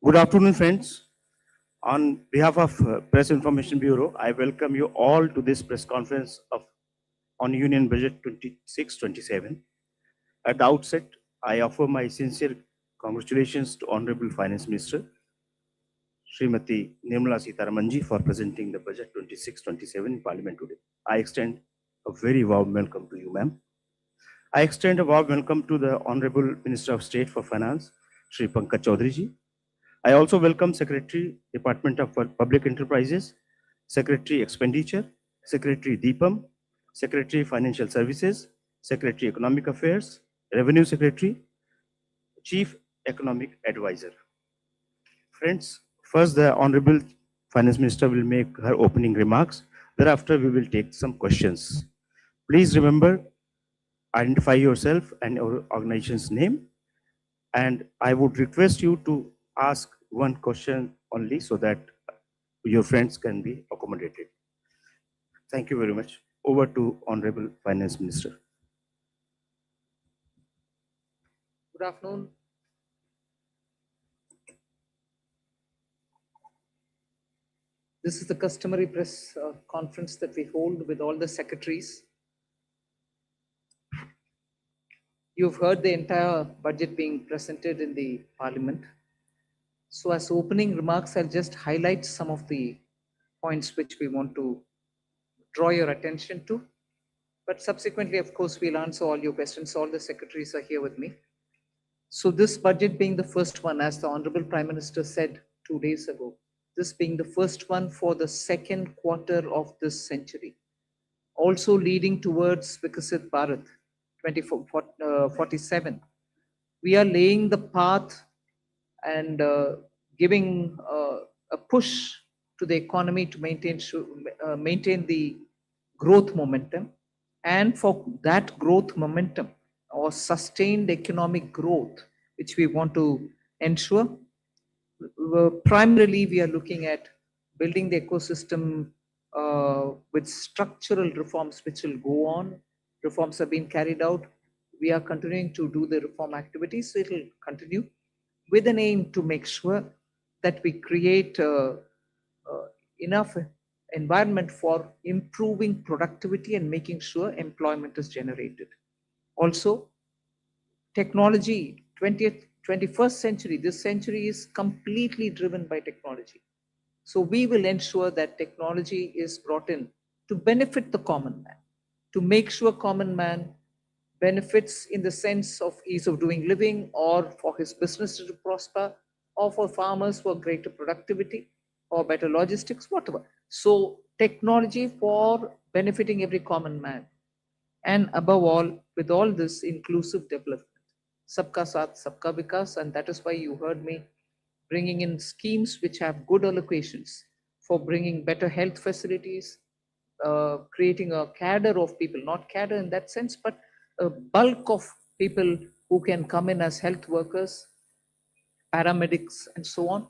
Good afternoon, friends. On behalf of Press Information Bureau, I welcome you all to this press conference on Union Budget 26-27. At the outset, I offer my sincere congratulations to Honorable Finance Minister Srimati Nirmala Sitharamanji for presenting the Budget 26-27 in Parliament today. I extend a very warm welcome to you, ma'am. I extend a warm welcome to the Honorable Minister of State for Finance, Shri Pankaj Chaudharyji. I also welcome Secretary, Department of Public Enterprises, Secretary Expenditure, Secretary Deepam, Secretary Financial Services, Secretary Economic Affairs, Revenue Secretary, Chief Economic Advisor. Friends, first the Honorable Finance Minister will make her opening remarks. Thereafter, we will take some questions. Please remember, identify yourself and your organization's name. And I would request you to ask one question only so that your friends can be accommodated. Thank you very much. Over to Honorable Finance Minister. Good afternoon. This is the customary press conference that we hold with all the secretaries. You've heard the entire budget being presented in the Parliament. So as opening remarks, I'll just highlight some of the points which we want to draw your attention to. But subsequently, of course, we'll answer all your questions. All the secretaries are here with me. So this budget being the first one, as the Honorable Prime Minister said 2 days ago, this being the first one for the second quarter of this century, also leading towards Vikasit Bharat 2047. We are laying the path and giving a push to the economy to maintain the growth momentum. And for that growth momentum or sustained economic growth, which we want to ensure, primarily we are looking at building the ecosystem with structural reforms which will go on. Reforms have been carried out. We are continuing to do the reform activities. So it will continue with an aim to make sure that we create enough environment for improving productivity and making sure employment is generated. Also, technology, 21st century, this century is completely driven by technology. So we will ensure that technology is brought in to benefit the common man, to make sure common man benefits in the sense of ease of doing living, or for his business to prosper, or for farmers for greater productivity or better logistics, whatever. So technology for benefiting every common man. And above all, with all this, inclusive development. Sabka Saath, Sabka Vikas, and that is why you heard me bringing in schemes which have good allocations for bringing better health facilities, creating a cadre of people, not cadre in that sense, but a bulk of people who can come in as health workers, paramedics, and so on.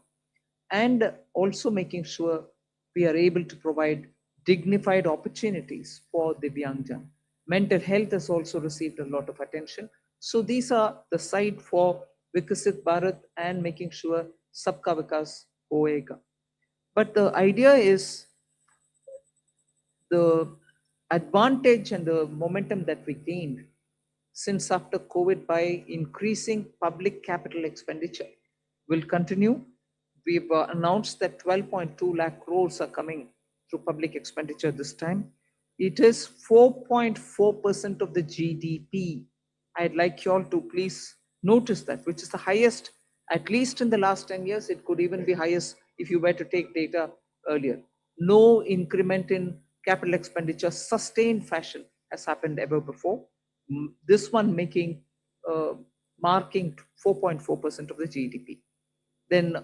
And also making sure we are able to provide dignified opportunities for Divyangjan. Mental health has also received a lot of attention. So these are the side for Vikasit Bharat and making sure Sabka Vikas hoega. But the idea is the advantage and the momentum that we gained since after COVID by increasing public capital expenditure will continue. We've announced that 12.2 lakh crores are coming through public expenditure this time. It is 4.4% of the GDP. I'd like you all to please notice that, which is the highest, at least in the last 10 years. It could even be highest if you were to take data earlier. No increment in capital expenditure, sustained fashion, has happened ever before. This one marking 4.4% of the GDP. Then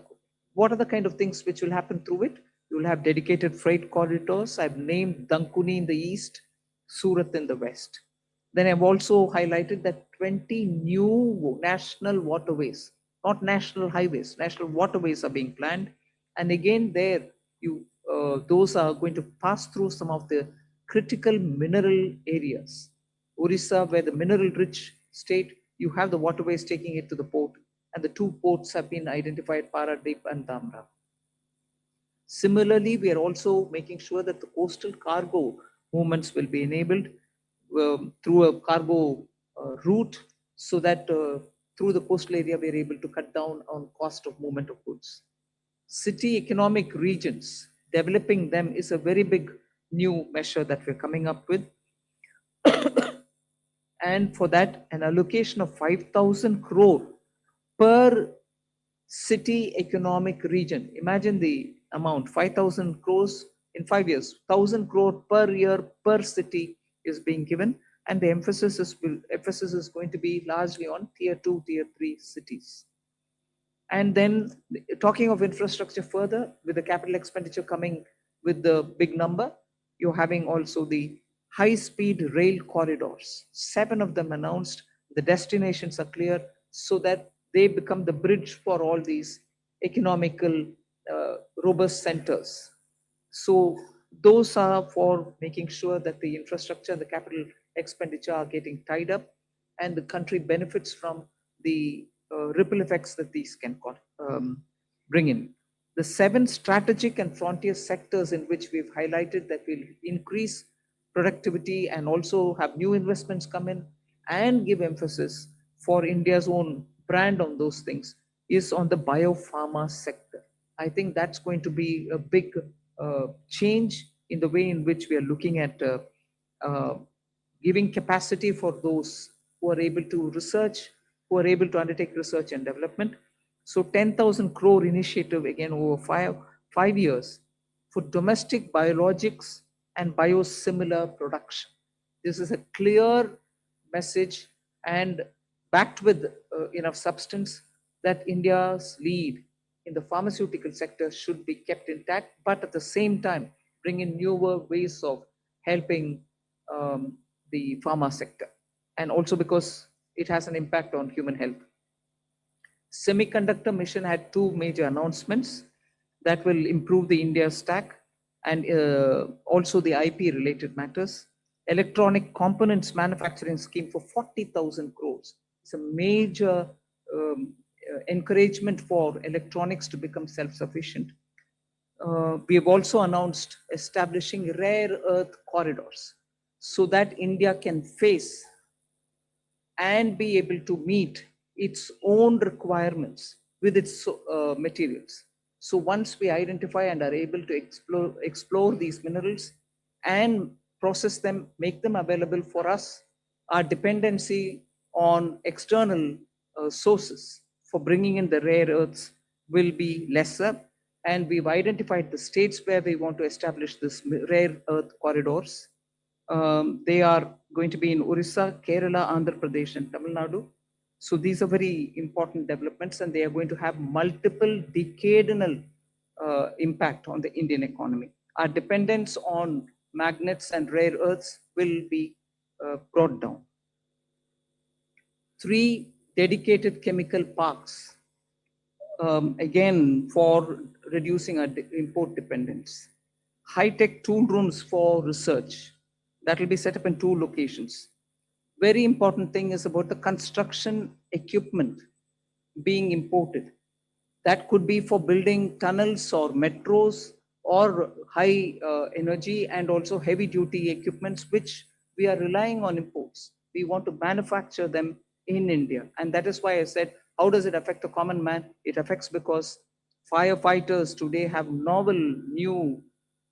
what are the kind of things which will happen through it? You will have dedicated freight corridors. I've named Dankuni in the east, Surat in the west. Then I've also highlighted that 20 new national waterways, not national highways, national waterways are being planned. And again, there those are going to pass through some of the critical mineral areas. Orissa, where the mineral rich state, you have the waterways taking it to the port. and the 2 ports have been identified, Paradip and Dhamra. Similarly, we are also making sure that the coastal cargo movements will be enabled through a cargo route, so that through the coastal area we are able to cut down on cost of movement of goods. City economic regions, developing them is a very big new measure that we're coming up with. And for that, an allocation of 5,000 crore per city economic region. Imagine the amount, 5,000 crores in 5 years, 1,000 crore per year per city is being given. And the emphasis is going to be largely on tier 2, tier 3 cities. And then talking of infrastructure further, with the capital expenditure coming with the big number, you're having also the high-speed rail corridors. 7 of them announced. The destinations are clear, so that they become the bridge for all these economical robust centers. So those are for making sure that the infrastructure and the capital expenditure are getting tied up, and the country benefits from the ripple effects that these can bring in. The 7 strategic and frontier sectors in which we've highlighted that will increase productivity and also have new investments come in and give emphasis for India's own brand on those things is on the biopharma sector. I think that's going to be a big change in the way in which we are looking at giving capacity for those who are able to research, who are able to undertake research and development. So 10,000 crore initiative again over five years for domestic biologics and biosimilar production. This is a clear message and backed with enough substance that India's lead in the pharmaceutical sector should be kept intact, but at the same time bring in newer ways of helping the pharma sector, and also because it has an impact on human health. Semiconductor mission had 2 major announcements that will improve the India stack and also the IP related matters. Electronic components manufacturing scheme for 40,000 crores. It's a major encouragement for electronics to become self-sufficient. We have also announced establishing rare earth corridors so that India can face and be able to meet its own requirements with its materials. So once we identify and are able to explore these minerals and process them, make them available for us, our dependency on external sources for bringing in the rare earths will be lesser. And we've identified the states where we want to establish this rare earth corridors. They are going to be in Orissa, Kerala, Andhra Pradesh, and Tamil Nadu. So these are very important developments, and they are going to have multiple decadal impact on the Indian economy. Our dependence on magnets and rare earths will be brought down. 3 dedicated chemical parks, again for reducing our import dependence. High-tech tool rooms for research that will be set up in 2 locations. Very important thing is about the construction equipment being imported. That could be for building tunnels or metros or high energy and also heavy duty equipments, which we are relying on imports. We want to manufacture them in India. And that is why I said, how does it affect the common man? It affects because firefighters today have novel, new,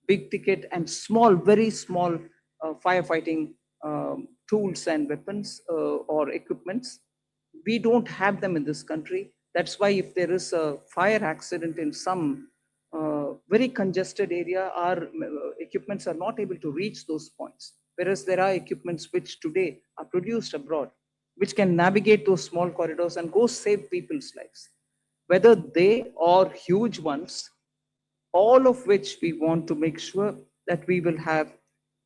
big ticket and small, very small firefighting tools and weapons or equipments. We don't have them in this country. That's why if there is a fire accident in some very congested area, our equipments are not able to reach those points. Whereas there are equipments which today are produced abroad, which can navigate those small corridors and go save people's lives. Whether they are huge ones, all of which we want to make sure that we will have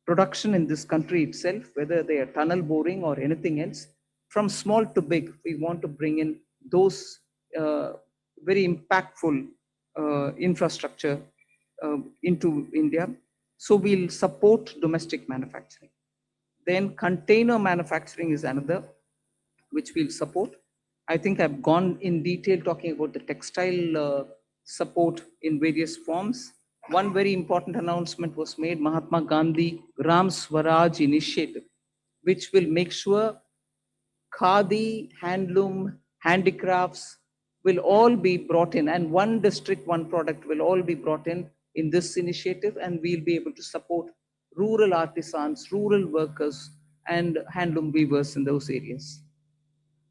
production in this country itself, whether they are tunnel boring or anything else, from small to big, we want to bring in those very impactful infrastructure into India. So we'll support domestic manufacturing. Then container manufacturing is another, which we'll support. I think I've gone in detail talking about the textile support in various forms. One very important announcement was made, Mahatma Gandhi Gram Swaraj Initiative, which will make sure khadi, handloom, handicrafts will all be brought in, and one district, one product will all be brought in this initiative, and we'll be able to support rural artisans, rural workers, and handloom weavers in those areas.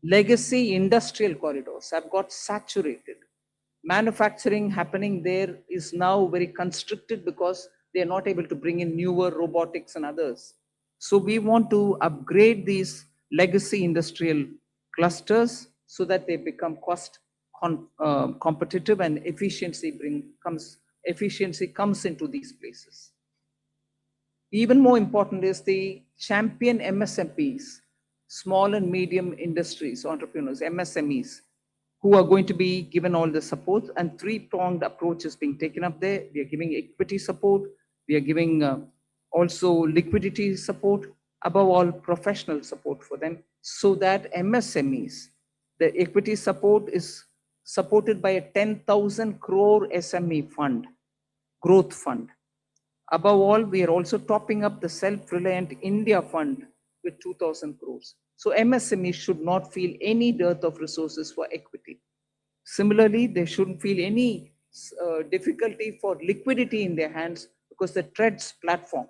Legacy industrial corridors have got saturated. Manufacturing happening there is now very constricted because they are not able to bring in newer robotics and others. So we want to upgrade these legacy industrial clusters so that they become competitive and efficiency comes into these places. Even more important is the champion MSMEs, small and medium industries, entrepreneurs, MSMEs, who are going to be given all the support, and three-pronged approach is being taken up there. We are giving equity support, we are giving also liquidity support, above all professional support for them, so that MSMEs, the equity support is supported by a 10,000 crore SME fund, growth fund. Above all, we are also topping up the Self-Reliant India Fund with 2,000 crores. So MSMEs should not feel any dearth of resources for equity. Similarly, they shouldn't feel any difficulty for liquidity in their hands, because the TREADS platform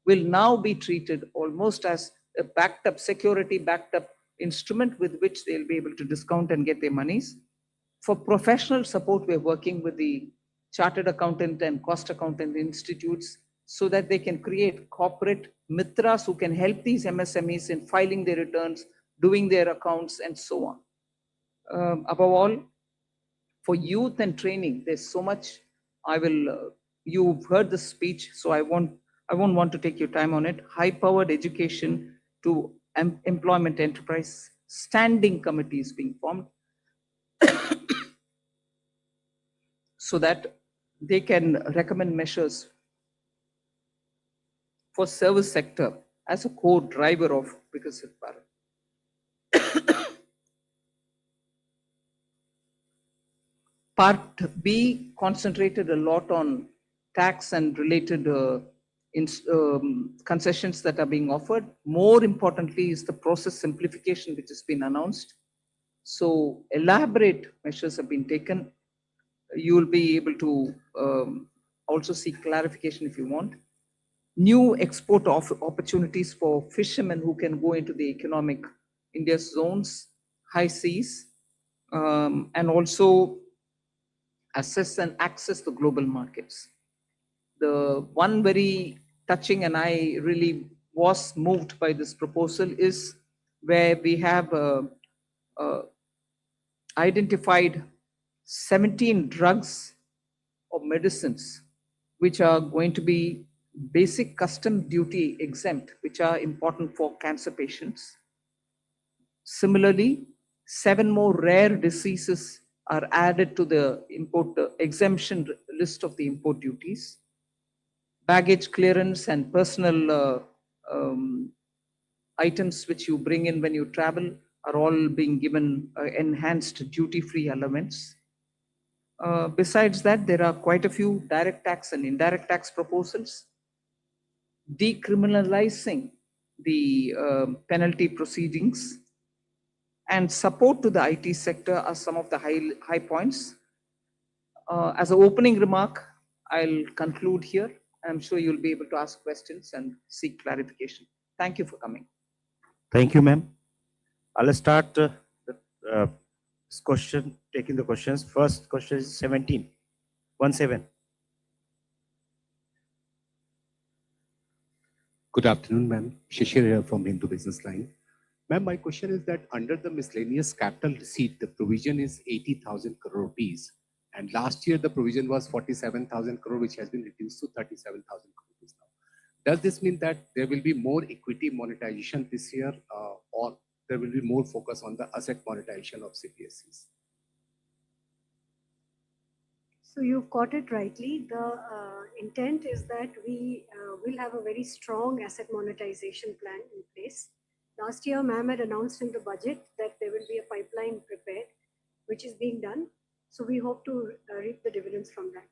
will now be treated almost as a backed up, security backed up instrument with which they'll be able to discount and get their monies. For professional support, we're working with the chartered accountant and cost accountant institutes so that they can create corporate mitras who can help these MSMEs in filing their returns, doing their accounts, and so on. Above all, for youth and training, there's so much. You've heard the speech, so I won't want to take your time on it. High-powered education to employment enterprise, standing committees being formed so that they can recommend measures for service sector as a core driver of Viksit Bharat. Part B concentrated a lot on tax and related concessions that are being offered. More importantly is the process simplification which has been announced. So elaborate measures have been taken. You will be able to also seek clarification if you want. New export opportunities for fishermen who can go into the economic India's zones, high seas, and also assess and access the global markets. The one very touching, and I really was moved by this proposal, is where we have identified 17 drugs or medicines which are going to be basic custom duty exempt, which are important for cancer patients. Similarly, 7 more rare diseases are added to the import exemption list of the import duties. Baggage clearance and personal items which you bring in when you travel are all being given enhanced duty-free elements. Besides that, there are quite a few direct tax and indirect tax proposals. Decriminalizing the penalty proceedings and support to the IT sector are some of the high points. As an opening remark, I'll conclude here. I'm sure you'll be able to ask questions and seek clarification. Thank you for coming. Thank you, ma'am. I'll start taking the questions. First question is 17. 17. Good afternoon, ma'am. Shishir here from Hindu Business Line. Ma'am, my question is that under the miscellaneous capital receipt, the provision is 80,000 crore rupees. And last year, the provision was 47,000 crore, which has been reduced to 37,000 crore rupees now. Does this mean that there will be more equity monetization this year, or there will be more focus on the asset monetization of CPSEs? So you've got it rightly. The intent is that we will have a very strong asset monetization plan in place. Last year, ma'am had announced in the budget that there will be a pipeline prepared, which is being done. So we hope to reap the dividends from that.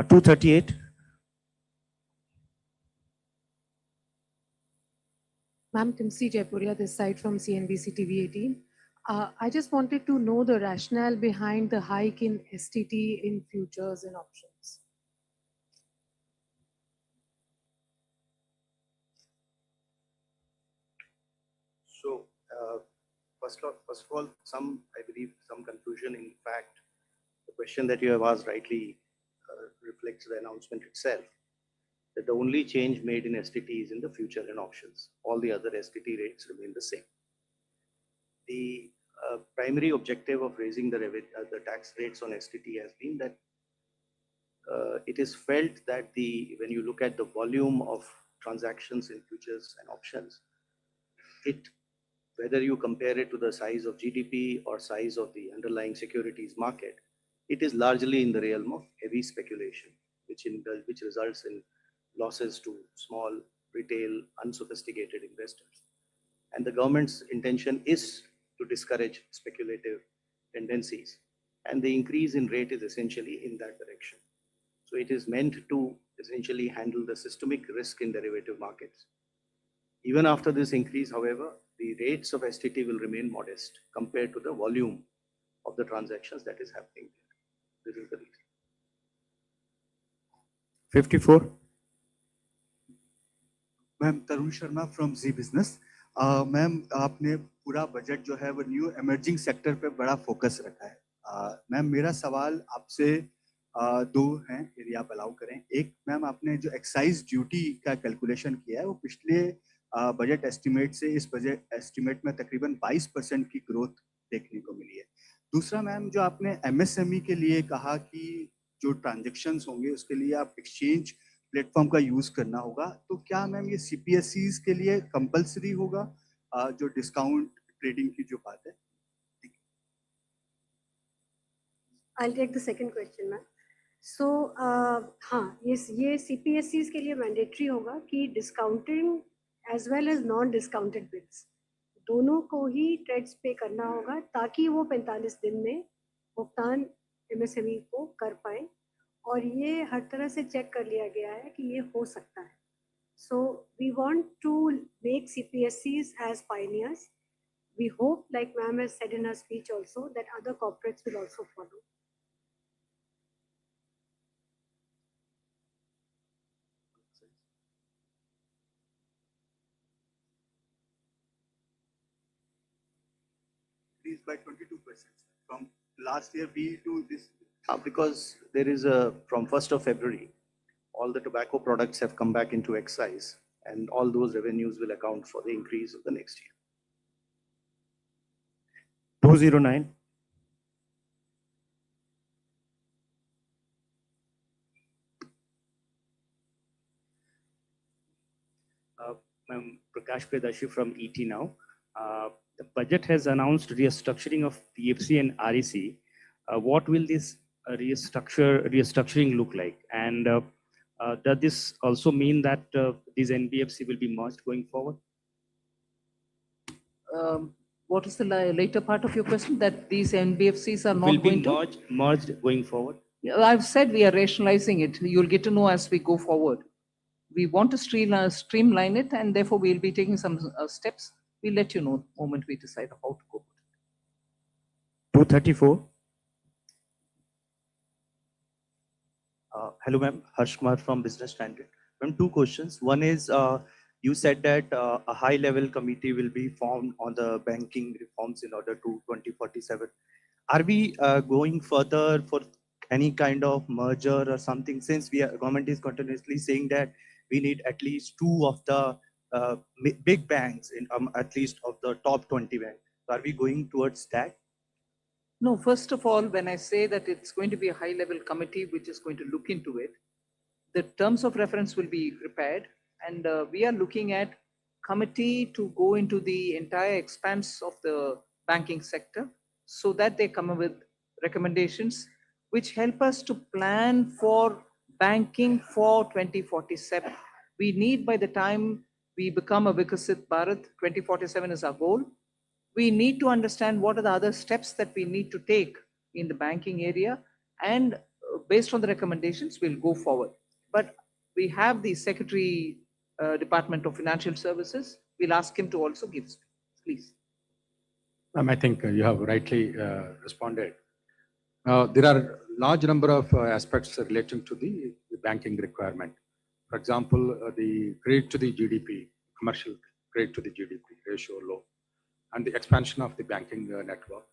238. Ma'am, Timsi Jaipuria, this side from CNBC TV 18. I just wanted to know the rationale behind the hike in STT in futures and options. So, first of all, I believe, some confusion. In fact, the question that you have asked rightly reflects the announcement itself, that the only change made in STT is in the future and options. All the other STT rates remain the same. The primary objective of raising the tax rates on STT has been that it is felt that when you look at the volume of transactions in futures and options, whether you compare it to the size of GDP or size of the underlying securities market, it is largely in the realm of heavy speculation, which results in losses to small, retail, unsophisticated investors. And the government's intention is to discourage speculative tendencies. And the increase in rate is essentially in that direction. So it is meant to essentially handle the systemic risk in derivative markets. Even after this increase, however, the rates of STT will remain modest compared to the volume of the transactions that is happening there. This is the reason. 54. Ma'am Tarun Sharma from Zee business. Ma'am आपने पूरा budget जो है वो new emerging sector पे बड़ा focus रखा है। Ma'am मेरा सवाल आपसे दो हैं, यदि आप अलाउ करें। एक, मैम आपने जो एक्साइज ड्यूटी का कैलकुलेशन किया है वो पिछले बजट एस्टिमेट से इस बजट एस्टिमेट में तकरीबन 22% की ग्रोथ देखने को मिली है। दूसरा मैम, जो आपने एमएसएमई के लिए कहा कि जो ट्रांजेक्शन्स होंगे उसके लिए आप एक्सचेंज प्लेटफॉर्म का यूज करना होगा, तो क्या मैम ये सीपीएसईज के लिए कंपलसरी होगा जो डिस्काउंट ट्रेडिंग की जो बात है? I'll take the second question, ma'am. So, हाँ, ये CPSEs के लिए मैंडेटरी होगा कि discounting as well as non discounted bills दोनों को ही ट्रेड्स पे करना होगा, ताकि वो 45 दिन में भुगतान एमएसएमई को कर पाए। और ये हर तरह से चेक कर लिया गया है कि ये हो सकता है। So we want to make CPSEs as pioneers. We hope, like ma'am has said in her speech also, that other corporates will also follow. Increased by 22% from last year B to this. Because there is from 1st of February, all the tobacco products have come back into excise, and all those revenues will account for the increase of the next year. 209. I'm Prakash Predashi from ET now. The budget has announced restructuring of PFC and REC. What will this restructuring look like? And does this also mean that these NBFC will be merged going forward? What is the later part of your question? That these NBFCs are not Will be going to? merged going forward? I've said we are rationalizing it. You'll get to know as we go forward. We want to streamline it, and therefore we'll be taking some steps. We'll let you know the moment we decide how to go. 234. Hello, ma'am. Harsh Kumar from Business Standard. Ma'am, two questions. One is, you said that a high-level committee will be formed on the banking reforms in order to 2047. Are we going further for any kind of merger or something? Since government is continuously saying that we need at least two of the big banks, in at least of the top 20 banks. So are we going towards that? No, first of all, when I say that it's going to be a high-level committee which is going to look into it, the terms of reference will be prepared, and we are looking at committee to go into the entire expanse of the banking sector so that they come up with recommendations which help us to plan for banking for 2047. We need, by the time we become a Vikasit Bharat, 2047 is our goal. We need to understand what are the other steps that we need to take in the banking area, and based on the recommendations, we'll go forward. But we have the Secretary, Department of Financial Services. We'll ask him to also give speech, please. I think you have rightly responded. There are large number of aspects relating to the banking requirement. For example, the credit to the GDP, commercial credit to the GDP ratio low, and the expansion of the banking network,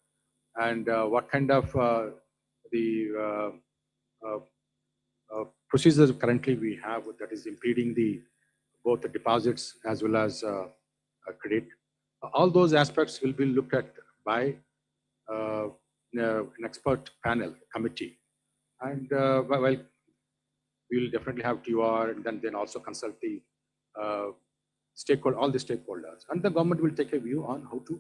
and what kind of the procedures currently we have that is impeding the both the deposits as well as credit. All those aspects will be looked at by an expert panel committee, and well, we will definitely have TR, and then also consult the all the stakeholders, and the government will take a view on how to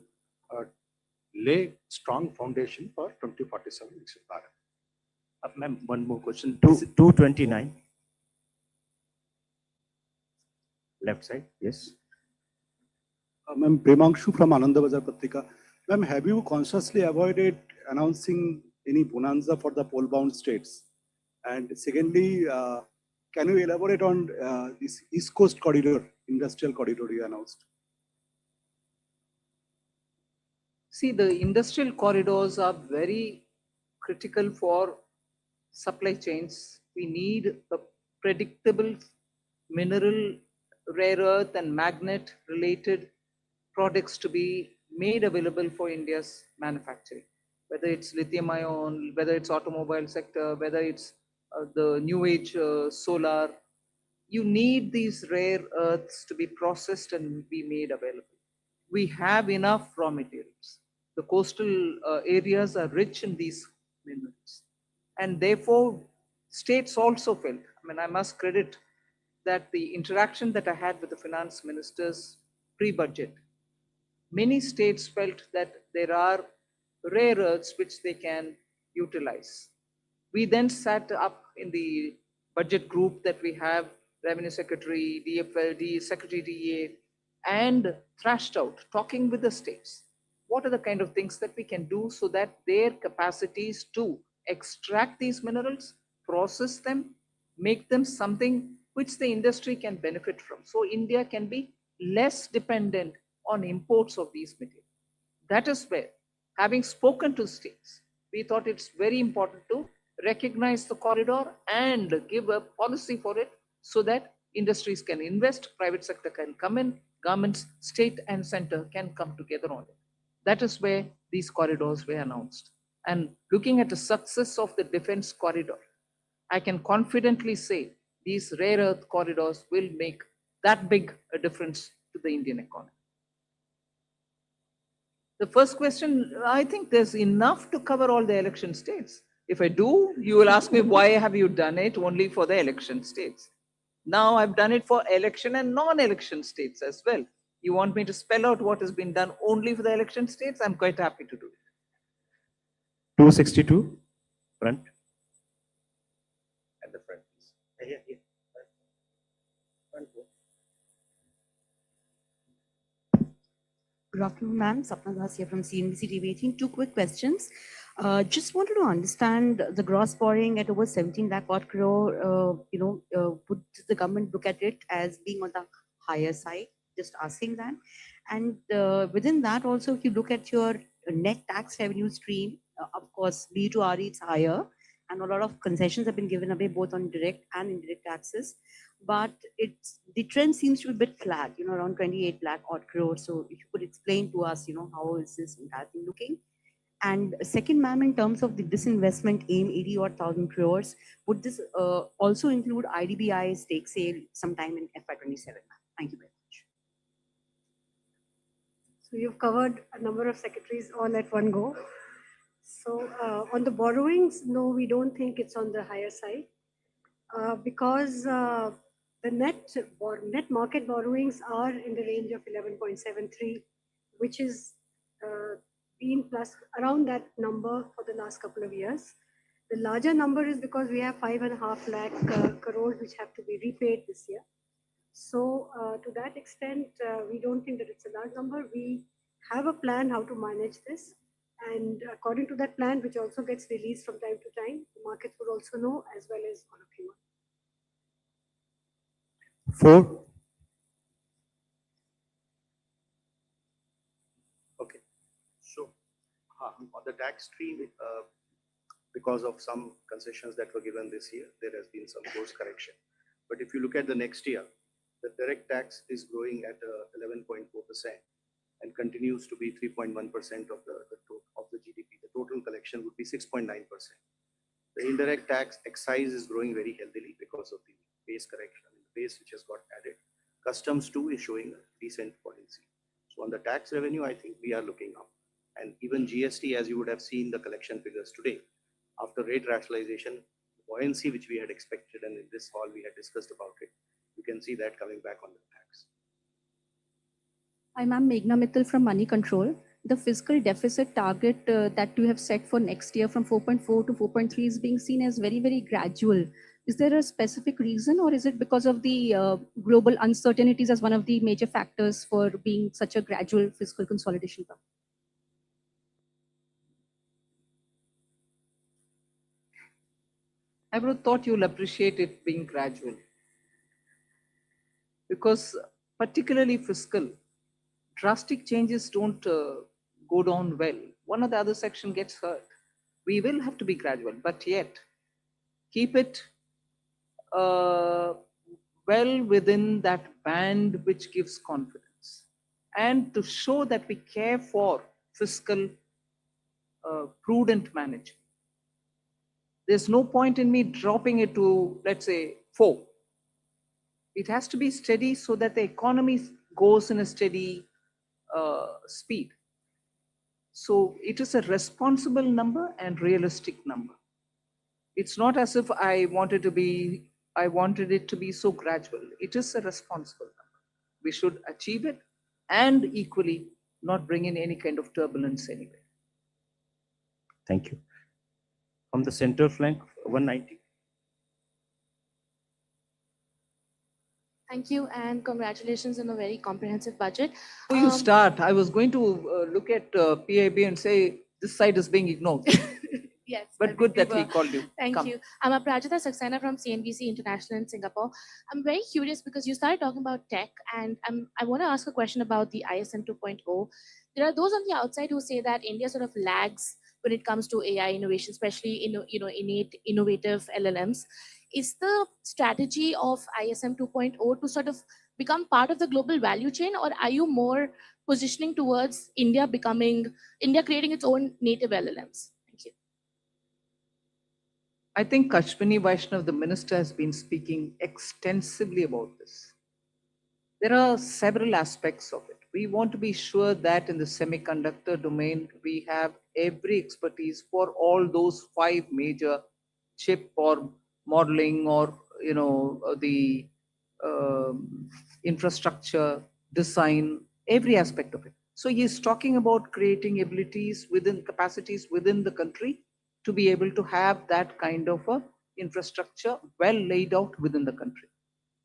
lay strong foundation for 2047 Viksit Bharat. Ma'am, one more question. 229. Left side, yes. Ma'am, Premanshu from Ananda Bazar Patrika. Ma'am, have you consciously avoided announcing any bonanza for the pole-bound states? And secondly, can you elaborate on this East Coast corridor, industrial corridor you announced? See, the industrial corridors are very critical for supply chains. We need a predictable mineral, rare earth and magnet related products to be made available for India's manufacturing, whether it's lithium ion, whether it's automobile sector, whether it's the new age solar. You need these rare earths to be processed and be made available. We have enough raw materials. The coastal areas are rich in these minerals, and therefore states also felt, I mean, I must credit that the interaction that I had with the finance ministers pre-budget, many states felt that there are rare earths which they can utilize. We then sat up in the budget group that we have, Revenue Secretary, DFL, Secretary DA, and thrashed out, talking with the states. What are the kind of things that we can do so that their capacities to extract these minerals, process them, make them something which the industry can benefit from. So India can be less dependent on imports of these materials. That is where, having spoken to states, we thought it's very important to recognize the corridor and give a policy for it so that industries can invest, private sector can come in, governments, state and center can come together on it. That is where these corridors were announced. And looking at the success of the defense corridor, I can confidently say these rare earth corridors will make that big a difference to the Indian economy. The first question, I think there's enough to cover all the election states. If I do, you will ask me, why have you done it only for the election states? Now I've done it for election and non-election states as well. You want me to spell out what has been done only for the election states? I'm quite happy to do it. 262, front. At the front, please. Here. Front. Good afternoon, ma'am. Sapna Das here from CNBC TV 18. Two quick questions. Just wanted to understand the gross borrowing at over 17 lakh odd crore. Would the government look at it as being on the higher side? Just asking that. And within that also, if you look at your net tax revenue stream, of course, B to RE it's higher, and a lot of concessions have been given away both on direct and indirect taxes. But the trend seems to be a bit flat, around 28 lakh odd crore. So if you could explain to us, how is this entire thing looking? And second, ma'am, in terms of the disinvestment aim, 80 odd thousand crores, would this also include IDBI stake sale sometime in FY27? Thank you very much. So you've covered a number of secretaries all at one go. So on the borrowings, no, we don't think it's on the higher side because the net market borrowings are in the range of 11.73, which is been plus around that number for the last couple of years. The larger number is because we have 5.5 lakh crores which have to be repaid this year. So to that extent, we don't think that it's a large number. We have a plan how to manage this. And according to that plan, which also gets released from time to time, the markets would also know as well as all of you. 4. Okay. So on the tax stream, because of some concessions that were given this year, there has been some course correction. But if you look at the next year, the direct tax is growing at 11.4% and continues to be 3.1% of the GDP. The total collection would be 6.9%. The indirect tax excise is growing very healthily because of the base correction, the base which has got added. Customs too is showing a decent policy. So on the tax revenue, I think we are looking up. And even GST, as you would have seen the collection figures today, after rate rationalization, buoyancy which we had expected, and in this hall we had discussed about it, you can see that coming back on the tax. I'm Meghna Mittal from Money Control. The fiscal deficit target that you have set for next year from 4.4 to 4.3 is being seen as very, very gradual. Is there a specific reason, or is it because of the global uncertainties as one of the major factors for being such a gradual fiscal consolidation? I would have thought you'll appreciate it being gradual. Because particularly fiscal, drastic changes don't go down well. One or the other section gets hurt. We will have to be gradual, but yet keep it well within that band which gives confidence, and to show that we care for fiscal prudent management. There's no point in me dropping it to, let's say, 4. It has to be steady so that the economy goes in a steady speed. So it is a responsible number and realistic number. It's not as if I wanted it to be so gradual. It is a responsible number. We should achieve it and equally not bring in any kind of turbulence anywhere. Thank you. From the center flank, 190. Thank you and congratulations on a very comprehensive budget. Before you start, I was going to look at PIB and say this side is being ignored. Yes. But good that he called you. Thank Come. you. I'm Aprajita Saxena from CNBC International in Singapore. I'm very curious because you started talking about tech, and I want to ask a question about the ISM 2.0. There are those on the outside who say that India sort of lags when it comes to AI innovation, especially innate innovative LLMs. Is the strategy of ISM 2.0 to sort of become part of the global value chain, or are you more positioning towards India creating its own native LLMs? Thank you. I think Ashwini Vaishnav, the minister, has been speaking extensively about this. There are several aspects of it. We want to be sure that in the semiconductor domain, we have every expertise for all those 5 major chip or modeling or the infrastructure, design, every aspect of it. So he's talking about creating abilities capacities within the country to be able to have that kind of a infrastructure well laid out within the country.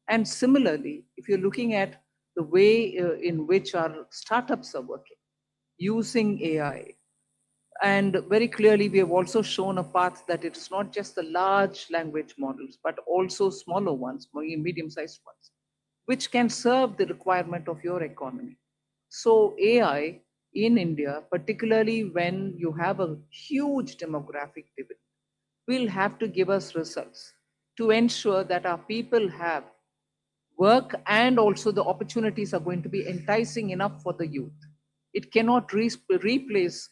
And similarly, if you're looking at the way in which our startups are working, using AI, and very clearly we have also shown a path that it is not just the large language models, but also smaller ones, medium-sized ones, which can serve the requirement of your economy. So AI in India, particularly when you have a huge demographic dividend, will have to give us results to ensure that our people have work and also the opportunities are going to be enticing enough for the youth. It cannot replace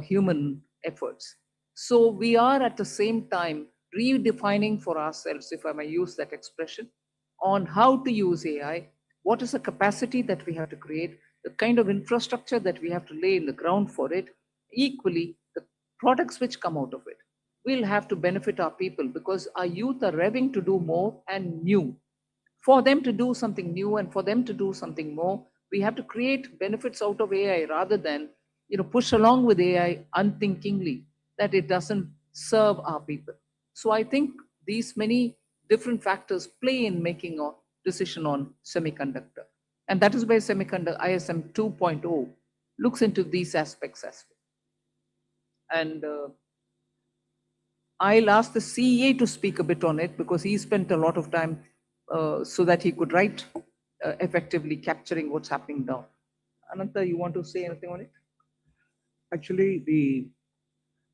human efforts. So we are at the same time redefining for ourselves, if I may use that expression, on how to use AI, what is the capacity that we have to create, the kind of infrastructure that we have to lay in the ground for it. Equally, the products which come out of it will have to benefit our people, because our youth are revving to do more and new. For them to do something new and for them to do something more, we have to create benefits out of AI rather than push along with AI unthinkingly that it doesn't serve our people. So I think these many different factors play in making decision on semiconductor. And that is why semiconductor ISM 2.0 looks into these aspects as well. And I'll ask the CEA to speak a bit on it because he spent a lot of time so that he could write effectively capturing what's happening down. Ananta, you want to say anything on it? Actually,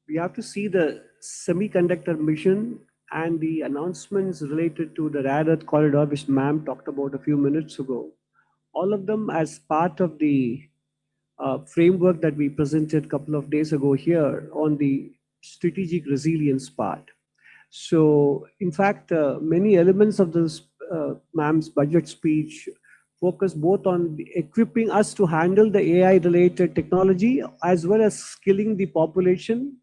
we have to see the semiconductor mission and the announcements related to the rare earth corridor, which ma'am talked about a few minutes ago. All of them as part of the framework that we presented a couple of days ago here on the strategic resilience part. So, in fact, many elements of this ma'am's budget speech focus both on equipping us to handle the AI-related technology as well as skilling the population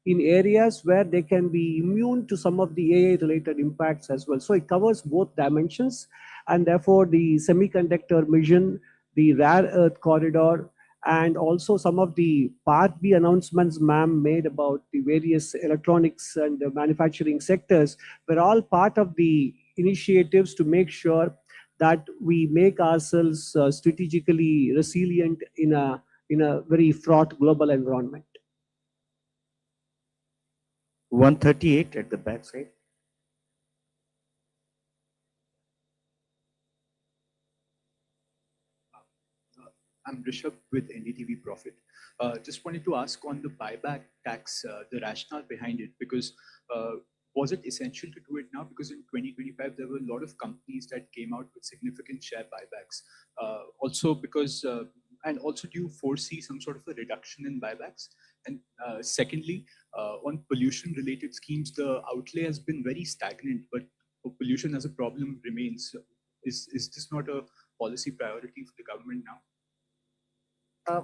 in areas where they can be immune to some of the AI-related impacts as well. So it covers both dimensions, and therefore the semiconductor mission, the rare earth corridor, and also some of the Part B announcements ma'am made about the various electronics and the manufacturing sectors were all part of the initiatives to make sure that we make ourselves strategically resilient in a very fraught global environment. 138 at the back side. I'm Rishabh with NDTV Profit. Just wanted to ask on the buyback tax, the rationale behind it, because was it essential to do it now? Because in 2025, there were a lot of companies that came out with significant share buybacks. Also because, and also do you foresee some sort of a reduction in buybacks? And secondly, on pollution related schemes, the outlay has been very stagnant, but pollution as a problem remains. Is this not a policy priority for the government now?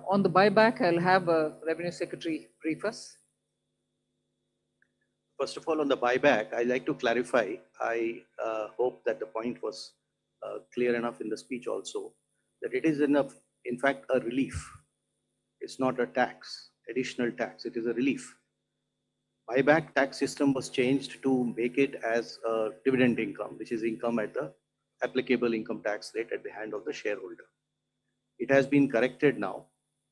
On the buyback, I'll have Revenue Secretary brief us. First of all, on the buyback, I'd like to clarify. I hope that the point was clear enough in the speech also, that it is in fact, a relief. It's not a tax, additional tax. It is a relief. Buyback tax system was changed to make it as a dividend income, which is income at the applicable income tax rate at the hand of the shareholder. It has been corrected now,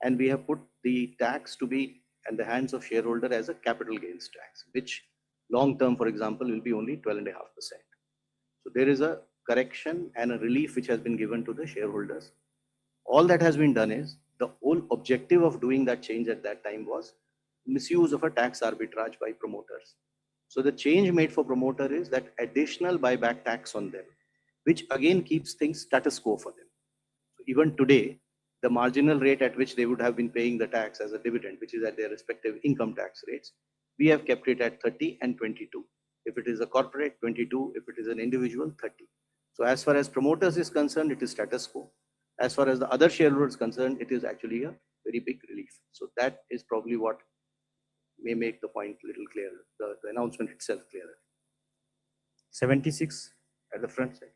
and we have put the tax to be in the hands of shareholder as a capital gains tax, which long term, for example, will be only 12.5%. So there is a correction and a relief which has been given to the shareholders. All that has been done is, the whole objective of doing that change at that time was misuse of a tax arbitrage by promoters. So the change made for promoter is that additional buyback tax on them, which again keeps things status quo for them. So even today, the marginal rate at which they would have been paying the tax as a dividend, which is at their respective income tax rates, we have kept it at 30 and 22. If it is a corporate, 22. If it is an individual, 30. So as far as promoters is concerned, it is status quo. As far as the other shareholders concerned, it is actually a very big relief. So that is probably what may make the point a little clearer, the announcement itself clearer. 76 at the front side.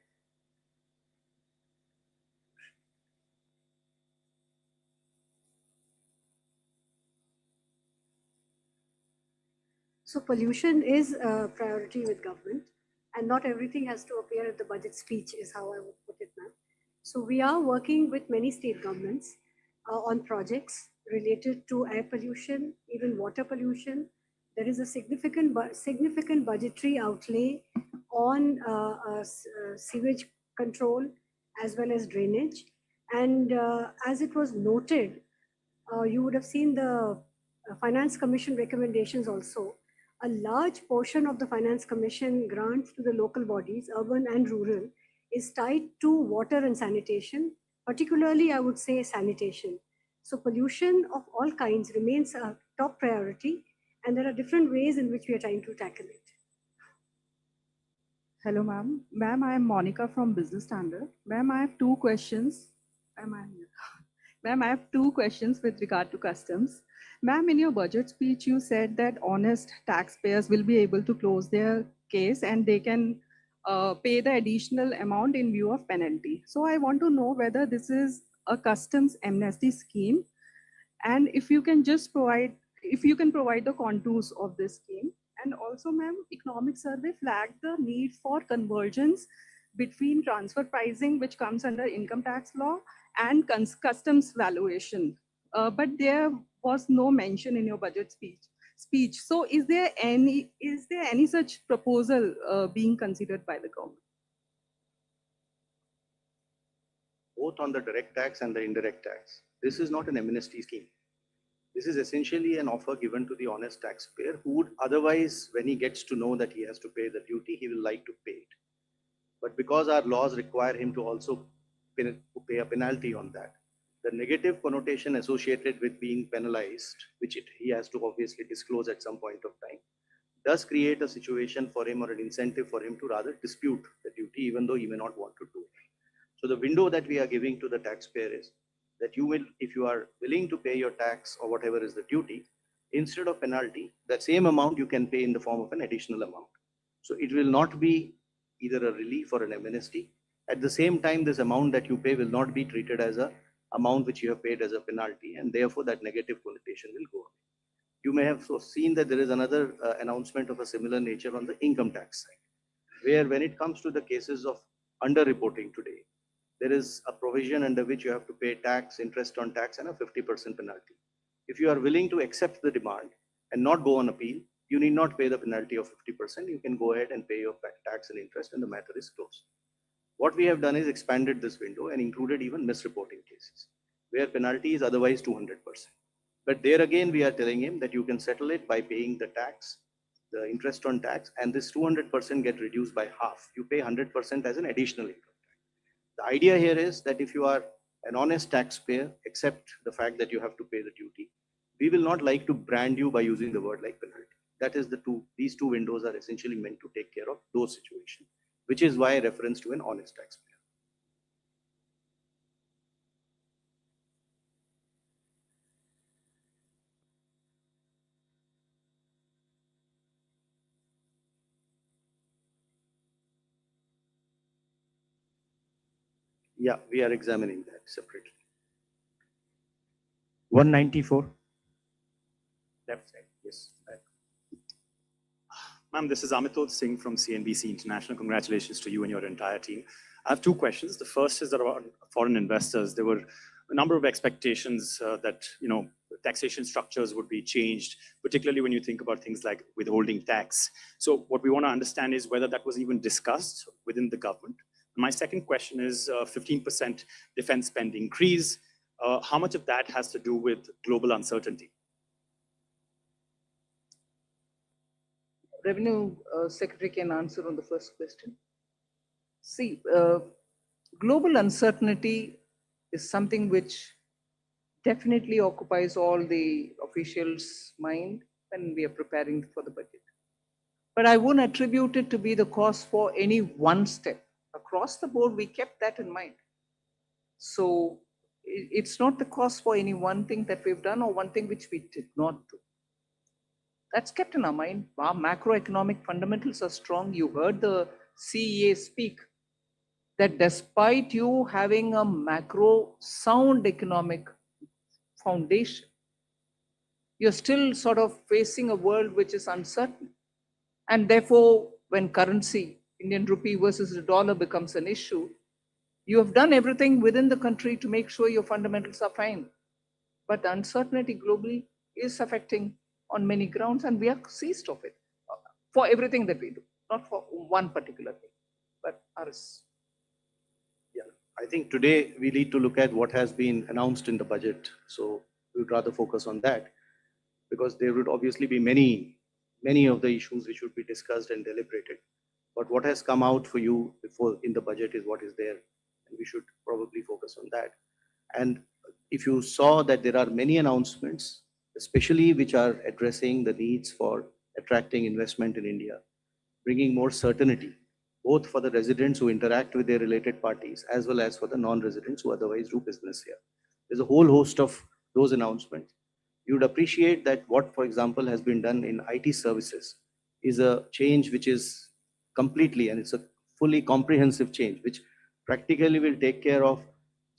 So pollution is a priority with government, and not everything has to appear at the budget speech is how I would put it, ma'am. So we are working with many state governments on projects related to air pollution, even water pollution. There is a significant budgetary outlay on sewage control as well as drainage. And as it was noted, you would have seen the Finance Commission recommendations also. A large portion of the Finance Commission grants to the local bodies, urban and rural, is tied to water and sanitation, particularly I would say sanitation. So pollution of all kinds remains a top priority, and there are different ways in which we are trying to tackle it. Hello, ma'am. Ma'am, I am Monica from Business Standard. Ma'am, I have two questions. Ma'am, I have two questions with regard to customs. Ma'am, in your budget speech, you said that honest taxpayers will be able to close their case and they can pay the additional amount in view of penalty. So I want to know whether this is a customs amnesty scheme, and if you can just provide the contours of this scheme. And also, ma'am, Economic Survey flagged the need for convergence between transfer pricing, which comes under income tax law, and customs valuation. But there was no mention in your budget speech. So is there any such proposal being considered by the government? Both on the direct tax and the indirect tax. This is not an amnesty scheme. This is essentially an offer given to the honest taxpayer who would otherwise, when he gets to know that he has to pay the duty, he will like to pay it. But because our laws require him to also pay a penalty on that, the negative connotation associated with being penalized, which he has to obviously disclose at some point of time, does create a situation for him or an incentive for him to rather dispute the duty, even though he may not want to do it. So the window that we are giving to the taxpayer is that you will, if you are willing to pay your tax or whatever is the duty, instead of penalty, that same amount you can pay in the form of an additional amount. So it will not be either a relief or an amnesty. At the same time, this amount that you pay will not be treated as a amount which you have paid as a penalty, and therefore that negative connotation will go away. You may have seen that there is another announcement of a similar nature on the income tax side, where when it comes to the cases of underreporting today, there is a provision under which you have to pay tax, interest on tax, and a 50% penalty. If you are willing to accept the demand and not go on appeal, you need not pay the penalty of 50%. You can go ahead and pay your tax and interest, and the matter is closed. What we have done is expanded this window and included even misreporting cases, where penalty is otherwise 200%. But there again, we are telling him that you can settle it by paying the tax, the interest on tax, and this 200% get reduced by half. You pay 100% as an additional income. The idea here is that if you are an honest taxpayer, accept the fact that you have to pay the duty. We will not like to brand you by using the word like penalty. That is these two windows are essentially meant to take care of those situations, which is why reference to an honest taxpayer. Yeah, we are examining that separately. 194. Left side, yes. Ma'am, this is Amitod Singh from CNBC International. Congratulations to you and your entire team. I have two questions. The first is around foreign investors. There were a number of expectations that taxation structures would be changed, particularly when you think about things like withholding tax. So what we want to understand is whether that was even discussed within the government. My second question is 15% defense spend increase. How much of that has to do with global uncertainty? Revenue Secretary can answer on the first question. See, global uncertainty is something which definitely occupies all the officials' mind when we are preparing for the budget. But I won't attribute it to be the cause for any one step. Across the board, we kept that in mind. So it's not the cause for any one thing that we've done or one thing which we did not do. That's kept in our mind. Our macroeconomic fundamentals are strong. You heard the CEA speak that despite you having a macro sound economic foundation, you're still sort of facing a world which is uncertain. And therefore, when currency, Indian rupee versus the dollar becomes an issue, you have done everything within the country to make sure your fundamentals are fine. But the uncertainty globally is affecting on many grounds, and we are seized of it for everything that we do, not for one particular thing, but ours. Yeah, I think today we need to look at what has been announced in the budget. So we would rather focus on that, because there would obviously be many of the issues which would be discussed and deliberated. But what has come out for you before in the budget is what is there, and we should probably focus on that. And if you saw that there are many announcements, especially which are addressing the needs for attracting investment in India, bringing more certainty, both for the residents who interact with their related parties, as well as for the non-residents who otherwise do business here. There's a whole host of those announcements. You would appreciate that what, for example, has been done in IT services is a change which is completely, and it's a fully comprehensive change, which practically will take care of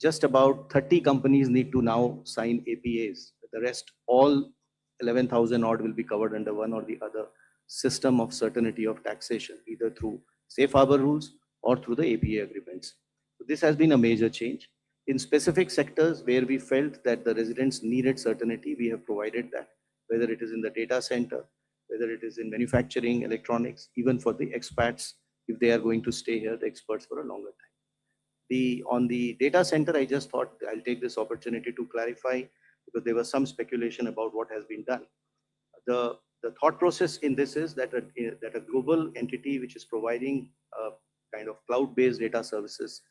just about 30 companies need to now sign APAs. The rest, all 11,000 odd, will be covered under one or the other system of certainty of taxation, either through safe harbor rules or through the APA agreements. So this has been a major change. In specific sectors where we felt that the residents needed certainty, we have provided that, whether it is in the data center, whether it is in manufacturing, electronics, even for the expats, if they are going to stay here, the experts for a longer time. On the data center, I just thought I'll take this opportunity to clarify, because there was some speculation about what has been done. The thought process in this is that a global entity which is providing a kind of cloud-based data services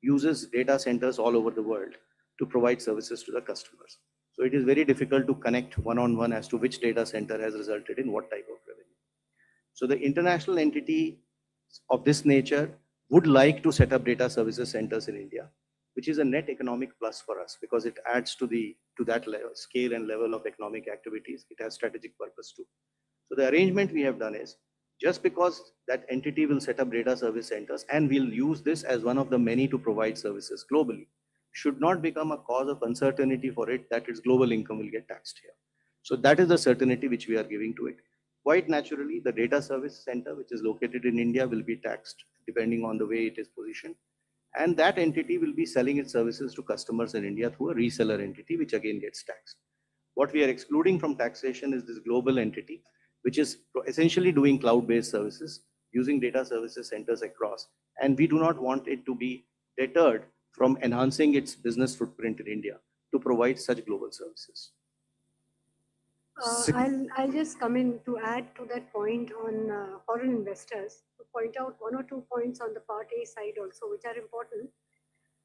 uses data centers all over the world to provide services to the customers. So it is very difficult to connect one-on-one as to which data center has resulted in what type of revenue. So the international entity of this nature would like to set up data services centers in India, which is a net economic plus for us because it adds to that level, scale and level of economic activities. It has strategic purpose too. So the arrangement we have done is, just because that entity will set up data service centers and will use this as one of the many to provide services globally, should not become a cause of uncertainty for it that its global income will get taxed here. So that is the certainty which we are giving to it. Quite naturally, the data service center, which is located in India, will be taxed depending on the way it is positioned. And that entity will be selling its services to customers in India through a reseller entity, which again gets taxed. What we are excluding from taxation is this global entity, which is essentially doing cloud-based services using data services centers across. And we do not want it to be deterred from enhancing its business footprint in India to provide such global services. I'll just come in to add to that point on foreign investors, to point out one or two points on the Part A side also, which are important.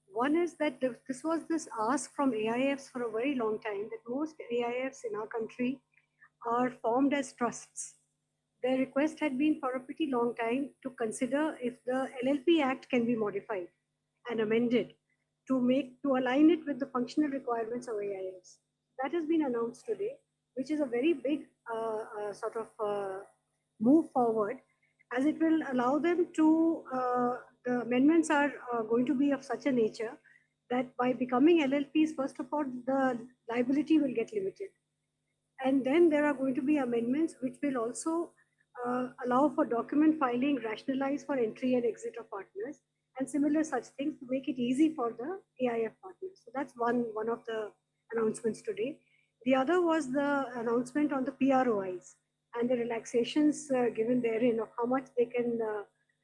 One is that this was this ask from AIFs for a very long time, that most AIFs in our country are formed as trusts. Their request had been for a pretty long time to consider if the LLP Act can be modified and amended to align it with the functional requirements of AIFs. That has been announced today, which is a very big move forward, as it will allow them to, the amendments are going to be of such a nature that by becoming LLPs, first of all, the liability will get limited. And then there are going to be amendments which will also allow for document filing rationalized for entry and exit of partners, and similar such things to make it easy for the AIF partners. So that's one of the announcements today. The other was the announcement on the PROIs and the relaxations given therein of how much they can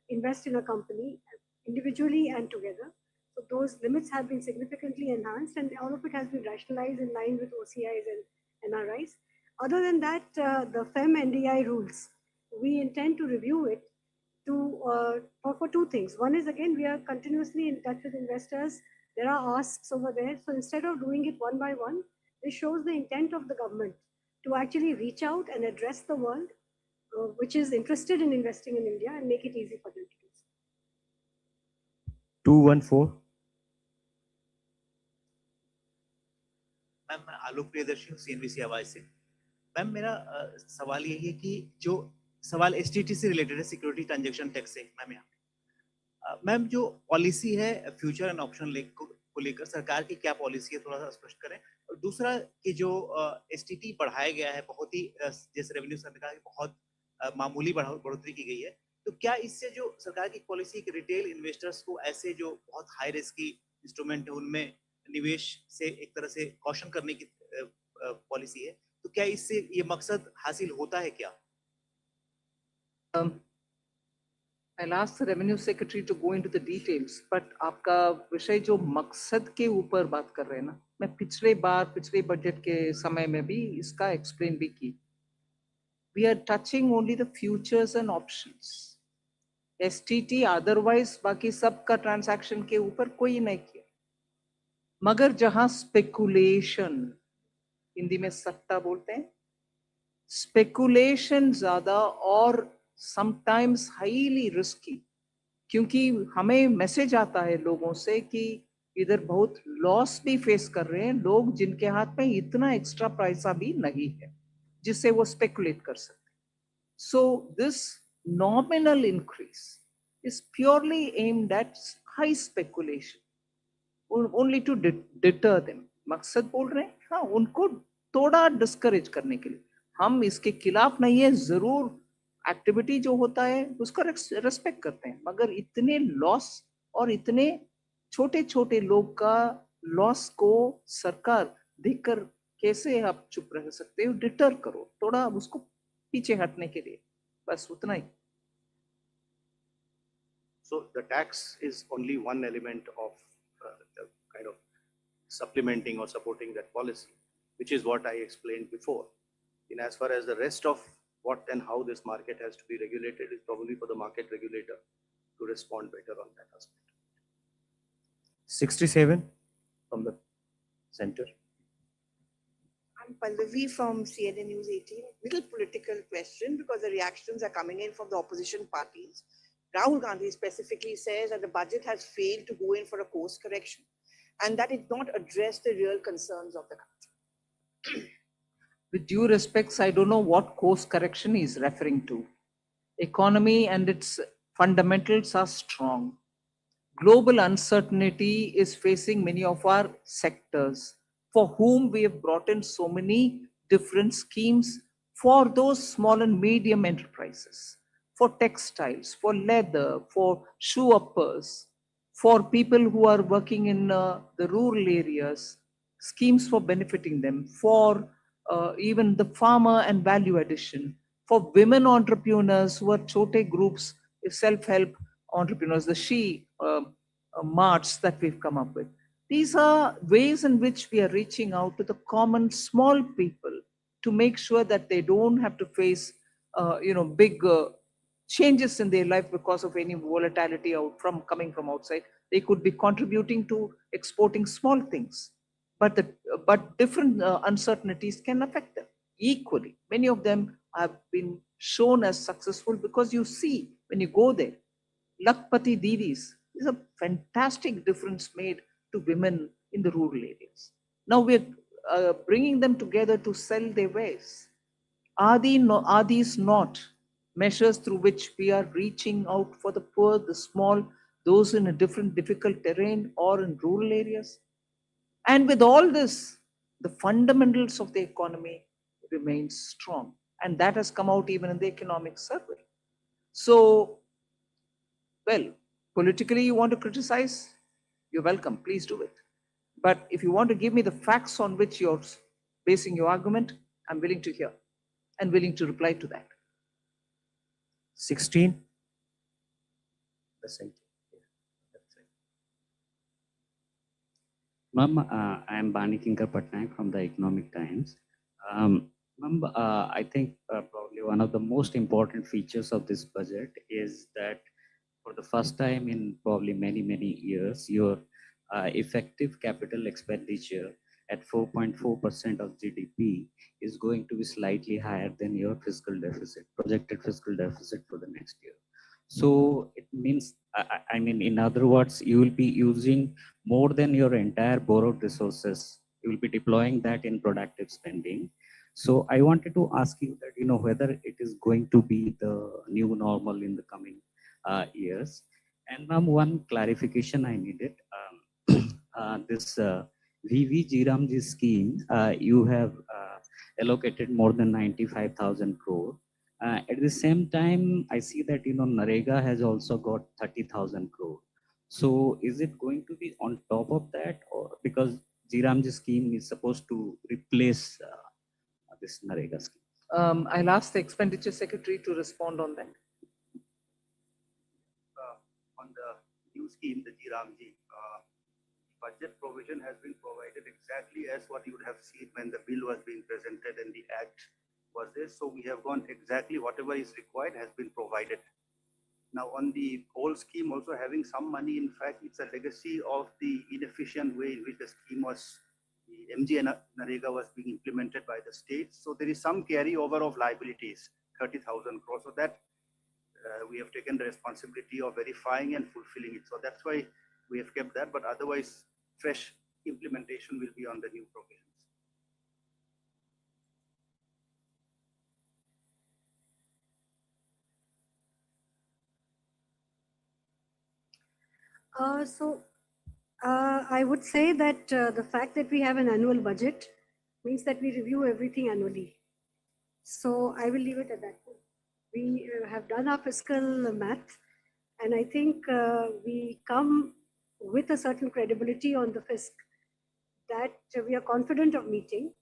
invest in a company individually and together. So those limits have been significantly enhanced, and all of it has been rationalized in line with OCIs and NRIs. Other than that, the FEM NDI rules, we intend to review it for two things. One is, again, we are continuously in touch with investors. There are asks over there. So instead of doing it one by one, this shows the intent of the government to actually reach out and address the world which is interested in investing in India and make it easy for them to do so. 214. Ma'am, मैं आलोक प्रियदर्शी हूँ CNBC आवाज से। Ma'am, मेरा सवाल यही है कि जो सवाल STT से रिलेटेड है, सिक्योरिटी ट्रांजैक्शन टैक्स से, मैम जो पॉलिसी है फ्यूचर एंड ऑप्शन लेक को लेकर सरकार की क्या पॉलिसी है, थोड़ा सा स्पष्ट करें। और दूसरा कि जो STT बढ़ाया गया है, बहुत ही जैसे रेवेन्यू सरकार की बहुत मामूली बढ़ोतरी की गई है, तो क्या इससे जो सरकार की पॉलिसी के रिटेल इन्वेस्टर्स को ऐसे जो बहुत हाई रिस्क की इंस्ट्रूमेंट है उनमें निवेश से एक तरह से कॉशन करने की पॉलिसी है, तो क्या इससे ये मकसद हासिल होता है क्या? I'll ask the Revenue Secretary to go into the details, but आपका विषय जो मकसद के ऊपर बात कर रहे हैं ना, मैं पिछले बजट के समय में भी इसका एक्सप्लेन भी की। We are touching only the futures and options. STT otherwise बाकी सब का ट्रांजैक्शन के ऊपर कोई नहीं किया, मगर जहां स्पेकुलेशन, हिंदी में सट्टा बोलते हैं, स्पेकुलेशन ज्यादा और समटाइम्स हाईली रिस्की, क्योंकि हमें मैसेज आता है लोगों से कि इधर बहुत लॉस भी फेस कर रहे हैं लोग जिनके हाथ में इतना एक्स्ट्रा पैसा भी नहीं है जिससे वो स्पेकुलेट कर सकते। So this nominal increase is purely aimed at high speculation, only to deter them. मकसद बोल रहे हैं, हाँ, उनको थोड़ा डिस्करेज करने के लिए। हम इसके खिलाफ नहीं है, जरूर एक्टिविटी जो होता है उसका रेस्पेक्ट करते हैं, मगर इतने लॉस और इतने छोटे छोटे लोग का लॉस को सरकार देखकर कैसे आप चुप रह सकते हो? डिटर करो थोड़ा उसको पीछे हटने के लिए, बस उतना ही. So the tax is only one element of the kind of supplementing or supporting that policy, which is what I explained before. In as far as the rest of what and how this market has to be regulated is probably for the market regulator to respond better on that aspect. 67 from the center. I'm Pallavi from CNN News 18. Little political question because the reactions are coming in from the opposition parties. Rahul Gandhi specifically says that the budget has failed to go in for a course correction and that it not address the real concerns of the country. With due respects, I don't know what course correction he is referring to. Economy and its fundamentals are strong. Global uncertainty is facing many of our sectors for whom we have brought in so many different schemes for those small and medium enterprises, for textiles, for leather, for shoe uppers, for people who are working in the rural areas, schemes for benefiting them, for even the farmer and value addition, for women entrepreneurs who are chote groups, self-help entrepreneurs, the she marts that we've come up with. These are ways in which we are reaching out to the common small people to make sure that they don't have to face big changes in their life because of any volatility coming from outside. They could be contributing to exporting small things, but different uncertainties can affect them equally. Many of them have been shown as successful because you see when you go there, Lakpati Didis is a fantastic difference made to women in the rural areas. Now we're bringing them together to sell their wares. Are these not measures through which we are reaching out for the poor, the small, those in a different difficult terrain or in rural areas? And with all this, the fundamentals of the economy remain strong. And that has come out even in the economic survey. So, well, politically you want to criticize, you're welcome, please do it. But if you want to give me the facts on which you're basing your argument, I'm willing to hear and willing to reply to that. 16. The center. Ma'am, I am Bani Kinkar Patnaik from the Economic Times. Ma'am, I think probably one of the most important features of this budget is that for the first time in probably many years, your effective capital expenditure at 4.4% of GDP is going to be slightly higher than your fiscal deficit, projected fiscal deficit for the next year. So it means, I mean, in other words, you will be using more than your entire borrowed resources. You will be deploying that in productive spending. So I wanted to ask you that, whether it is going to be the new normal in the coming years. And ma'am, one clarification I needed. This VV Jiramji scheme, you have allocated more than 95,000 crore. At the same time, I see that, Narega has also got 30,000 crore. So is it going to be on top of that, or because Jiramji scheme is supposed to replace this Narega scheme? I'll ask the expenditure secretary to respond on that. On the new scheme, the GRAMji, budget provision has been provided exactly as what you would have seen when the bill was being presented and the act was there. So we have gone exactly whatever is required has been provided. Now on the whole scheme also having some money, in fact, it's a legacy of the inefficient way in which the scheme was, the MG and Narega was being implemented by the states. So there is some carryover of liabilities, 30,000 crores. So that we have taken the responsibility of verifying and fulfilling it. So that's why we have kept that, but otherwise fresh implementation will be on the new provisions. I would say that the fact that we have an annual budget means that we review everything annually. So I will leave it at that point. We have done our fiscal math, and I think we come with a certain credibility on the fisc that we are confident of meeting,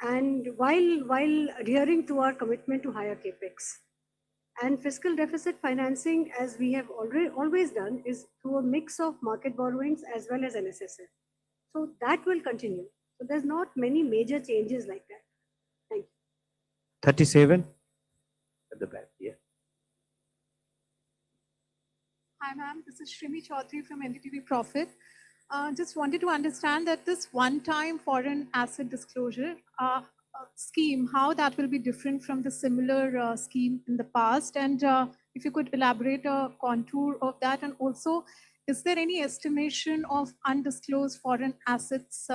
and while adhering to our commitment to higher capex. And fiscal deficit financing, as we have always done, is through a mix of market borrowings as well as NSSF. So that will continue. So there's not many major changes like that. Thank you. 37 at the back, yeah. Hi, ma'am. This is Shrimi Chaudhary from NDTV Profit. Just wanted to understand that this one-time foreign asset disclosure scheme, how that will be different from the similar scheme in the past, and if you could elaborate a contour of that, and also, is there any estimation of undisclosed foreign assets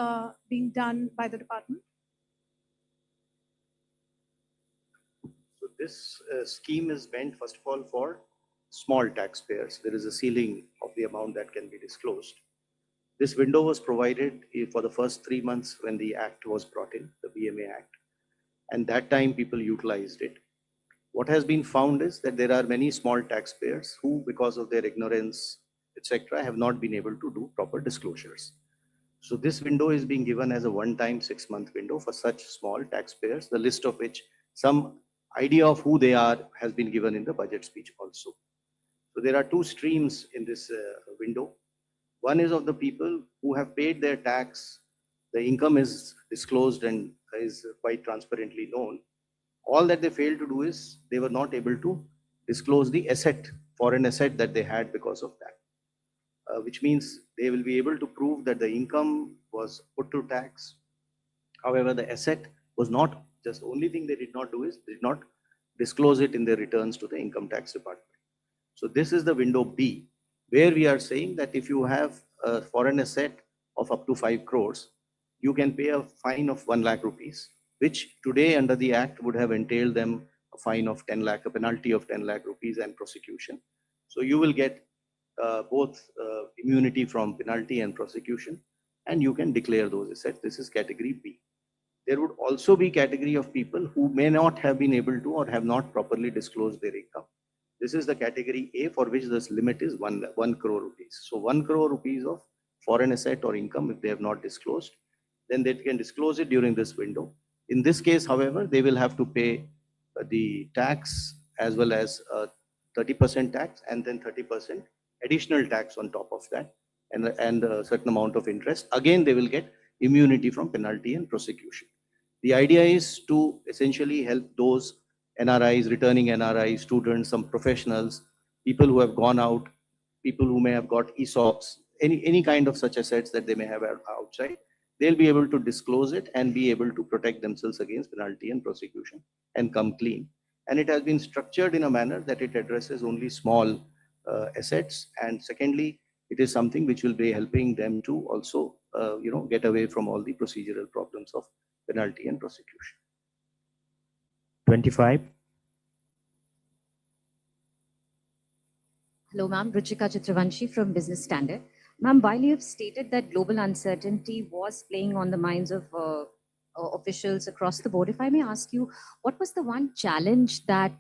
being done by the department? So this scheme is meant, first of all, for small taxpayers. There is a ceiling of the amount that can be disclosed. This window was provided for the first 3 months when the act was brought in, the BMA Act, and that time people utilized it. What has been found is that there are many small taxpayers who, because of their ignorance, etc., have not been able to do proper disclosures. So this window is being given as a one-time 6-month window for such small taxpayers, the list of which some idea of who they are has been given in the budget speech also. So there are two streams in this window. One is of the people who have paid their tax, the income is disclosed and is quite transparently known. All that they failed to do is they were not able to disclose the asset, foreign asset that they had because of that, which means they will be able to prove that the income was put to tax. However, the asset was not, just the only thing they did not do is did not disclose it in their returns to the income tax department. So this is the window B, where we are saying that if you have a foreign asset of up to 5 crores, you can pay a fine of 1 lakh rupees, which today under the act would have entailed them a fine of 10 lakh, a penalty of 10 lakh rupees and prosecution. So you will get both immunity from penalty and prosecution, and you can declare those assets. This is category B. There would also be category of people who may not have been able to or have not properly disclosed their income. This is the category A, for which this limit is 1 crore rupees. So 1 crore rupees of foreign asset or income, if they have not disclosed, then they can disclose it during this window. In this case, however, they will have to pay the tax as well as 30% tax and then 30% additional tax on top of that, and a certain amount of interest. Again, they will get immunity from penalty and prosecution. The idea is to essentially help those NRIs, returning NRIs, students, some professionals, people who have gone out, people who may have got ESOPs, any kind of such assets that they may have outside. They'll be able to disclose it and be able to protect themselves against penalty and prosecution and come clean. And it has been structured in a manner that it addresses only small assets. And secondly, it is something which will be helping them to also, get away from all the procedural problems of penalty and prosecution. 25. Hello, ma'am. Ruchika Chitravanshi from Business Standard. Ma'am, while you have stated that global uncertainty was playing on the minds of officials across the board, if I may ask you, what was the one challenge that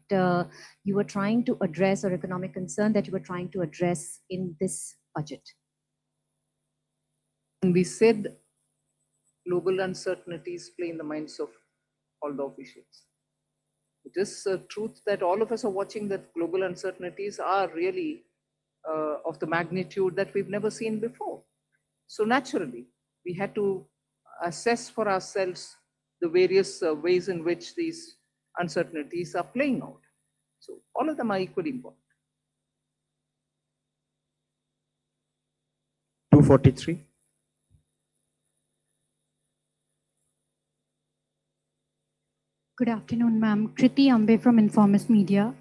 you were trying to address, or economic concern that you were trying to address in this budget? And we said global uncertainties play in the minds of all the officials. It is a truth that all of us are watching that global uncertainties are really of the magnitude that we've never seen before. So naturally, we had to assess for ourselves the various ways in which these uncertainties are playing out. So all of them are equally important. 243. Good afternoon, ma'am. Kriti Ambe from Informist Media.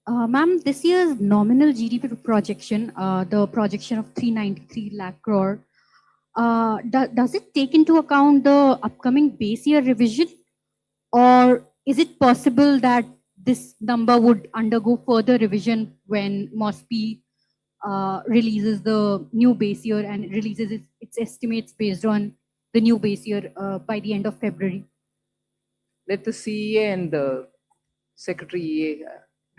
Ma'am, this year's nominal GDP projection, the projection of 393 lakh crore, does it take into account the upcoming base year revision? Or is it possible that this number would undergo further revision when MOSPI releases the new base year and releases its estimates based on the new base year by the end of February? Let the CEA and the Secretary EA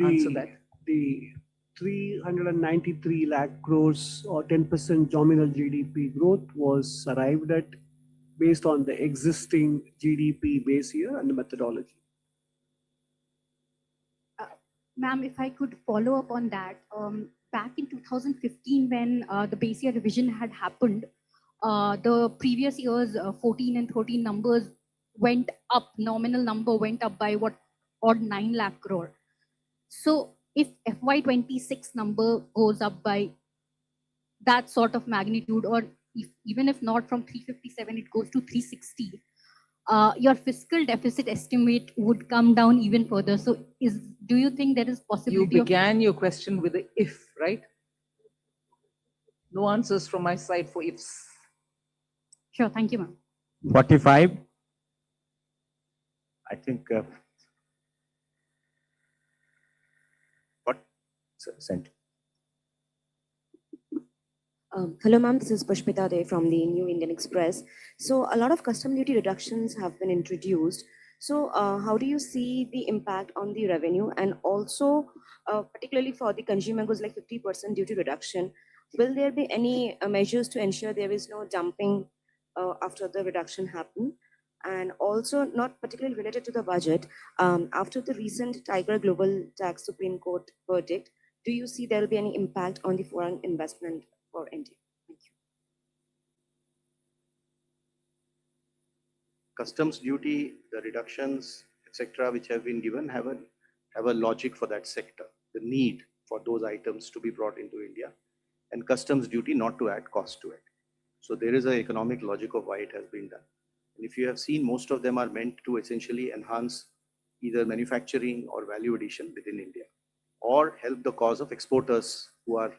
answer that. The 393 lakh crores or 10% nominal GDP growth was arrived at based on the existing GDP base year and the methodology. Ma'am, if I could follow up on that, back in 2015, when the base year revision had happened, the previous year's 14 and 13 numbers went up, nominal number went up by what, odd 9 lakh crore. So if FY26 number goes up by that sort of magnitude, or even if not from 357, it goes to 360, your fiscal deficit estimate would come down even further. So do you think there is possibility You began your question with a if, right? No answers from my side for ifs. Sure, thank you, ma'am. 45. I think what sent. Hello, ma'am. This is Pushpita Dey from the New Indian Express. So a lot of custom duty reductions have been introduced. So how do you see the impact on the revenue, and also particularly for the consumer goods like 50% duty reduction? Will there be any measures to ensure there is no dumping after the reduction happen? And also, not particularly related to the budget, after the recent Tiger Global Tax Supreme Court verdict, do you see there will be any impact on the foreign investment for India? Thank you. Customs duty, the reductions, etc., which have been given have a logic for that sector, the need for those items to be brought into India, and customs duty not to add cost to it. So there is an economic logic of why it has been done. And if you have seen, most of them are meant to essentially enhance either manufacturing or value addition within India, or help the cause of exporters who are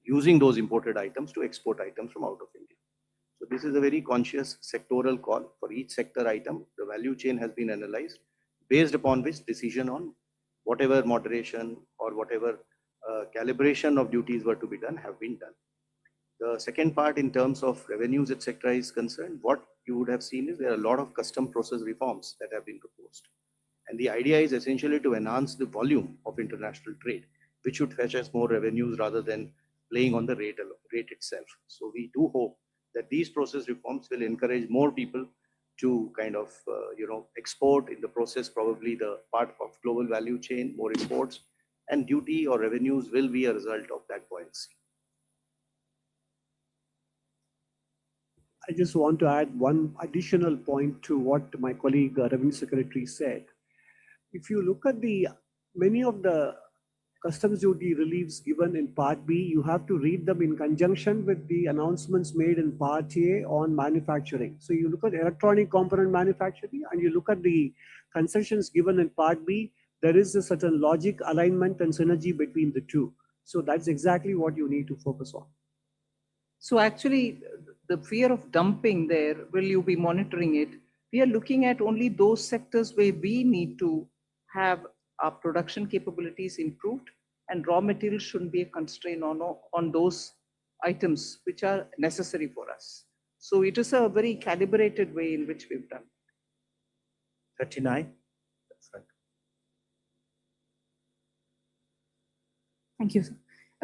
using those imported items to export items from out of India. So this is a very conscious sectoral call. For each sector item, the value chain has been analyzed, based upon which decision on whatever moderation or whatever calibration of duties were to be done have been done. The second part, in terms of revenues, etc., is concerned, what you would have seen is there are a lot of custom process reforms that have been proposed. And the idea is essentially to enhance the volume of international trade, which should fetch us more revenues rather than playing on the rate itself. So we do hope that these process reforms will encourage more people to kind of, export in the process, probably the part of global value chain, more imports, and duty or revenues will be a result of that buoyancy. I just want to add one additional point to what my colleague Revenue Secretary said. If you look at many of the customs duty reliefs given in Part B, you have to read them in conjunction with the announcements made in Part A on manufacturing. So you look at electronic component manufacturing and you look at the concessions given in Part B, there is a certain logic, alignment and synergy between the two. So that's exactly what you need to focus on. So actually, the fear of dumping there, will you be monitoring it? We are looking at only those sectors where we need to have our production capabilities improved, and raw materials shouldn't be a constraint on those items which are necessary for us. So it is a very calibrated way in which we've done. 39. That's right. Thank you, sir.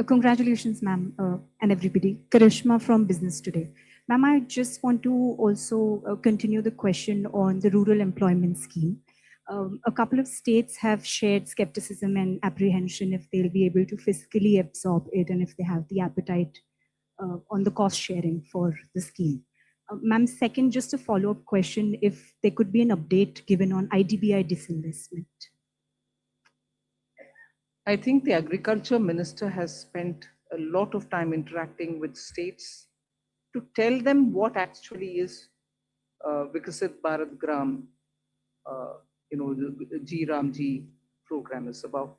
Congratulations, ma'am, and everybody. Karishma from Business Today. Ma'am, I just want to also continue the question on the rural employment scheme. A couple of states have shared skepticism and apprehension if they'll be able to fiscally absorb it and if they have the appetite on the cost sharing for the scheme. Ma'am, second, just a follow-up question, if there could be an update given on IDBI disinvestment. I think the agriculture minister has spent a lot of time interacting with states to tell them what actually is Vikasit Bharat Gram, the G Ramji program is about.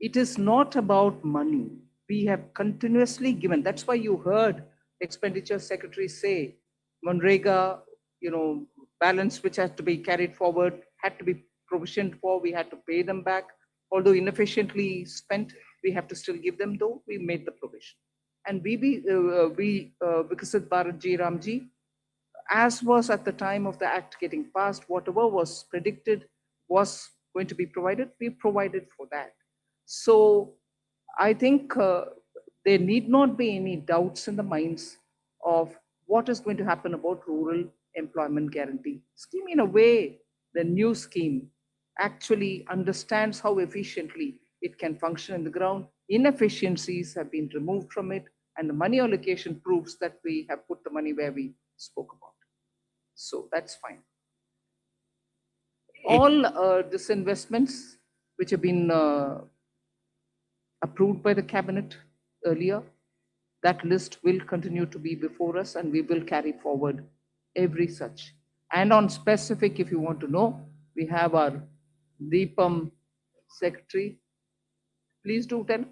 It is not about money. We have continuously given. That's why you heard Expenditure Secretary say, Manrega, balance which has to be carried forward, had to be provisioned for, we had to pay them back. Although inefficiently spent, we have to still give them, though we made the provision. And Vikasit Bharat G Ramji, as was at the time of the act getting passed, whatever was predicted was going to be provided, we provided for that. So I think there need not be any doubts in the minds of what is going to happen about rural employment guarantee scheme. In a way, the new scheme actually understands how efficiently it can function in the ground. Inefficiencies have been removed from it, and the money allocation proves that we have put the money where we spoke about. So that's fine. All disinvestments which have been approved by the cabinet earlier, that list will continue to be before us, and we will carry forward every such. And on specific, if you want to know, we have our Deepam secretary. Please do tell.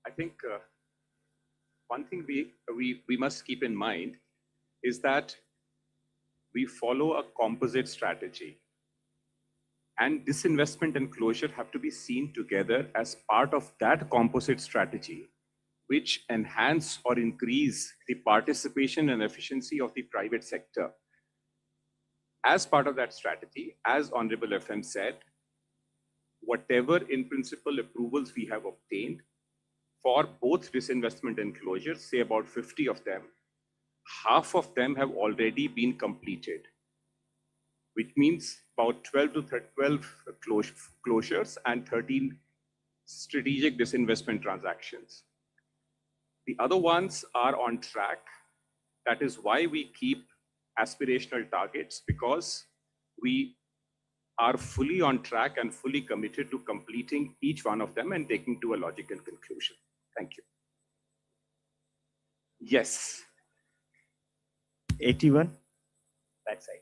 I think one thing we must keep in mind is that we follow a composite strategy, and disinvestment and closure have to be seen together as part of that composite strategy, which enhance or increase the participation and efficiency of the private sector. As part of that strategy, as Honorable FM said, whatever in principle approvals we have obtained for both disinvestment and closure, say about 50 of them, half of them have already been completed, which means about 12 closures and 13 strategic disinvestment transactions. The other ones are on track. That is why we keep aspirational targets, because we are fully on track and fully committed to completing each one of them and taking to a logical conclusion. Thank you. Yes. 81, backside.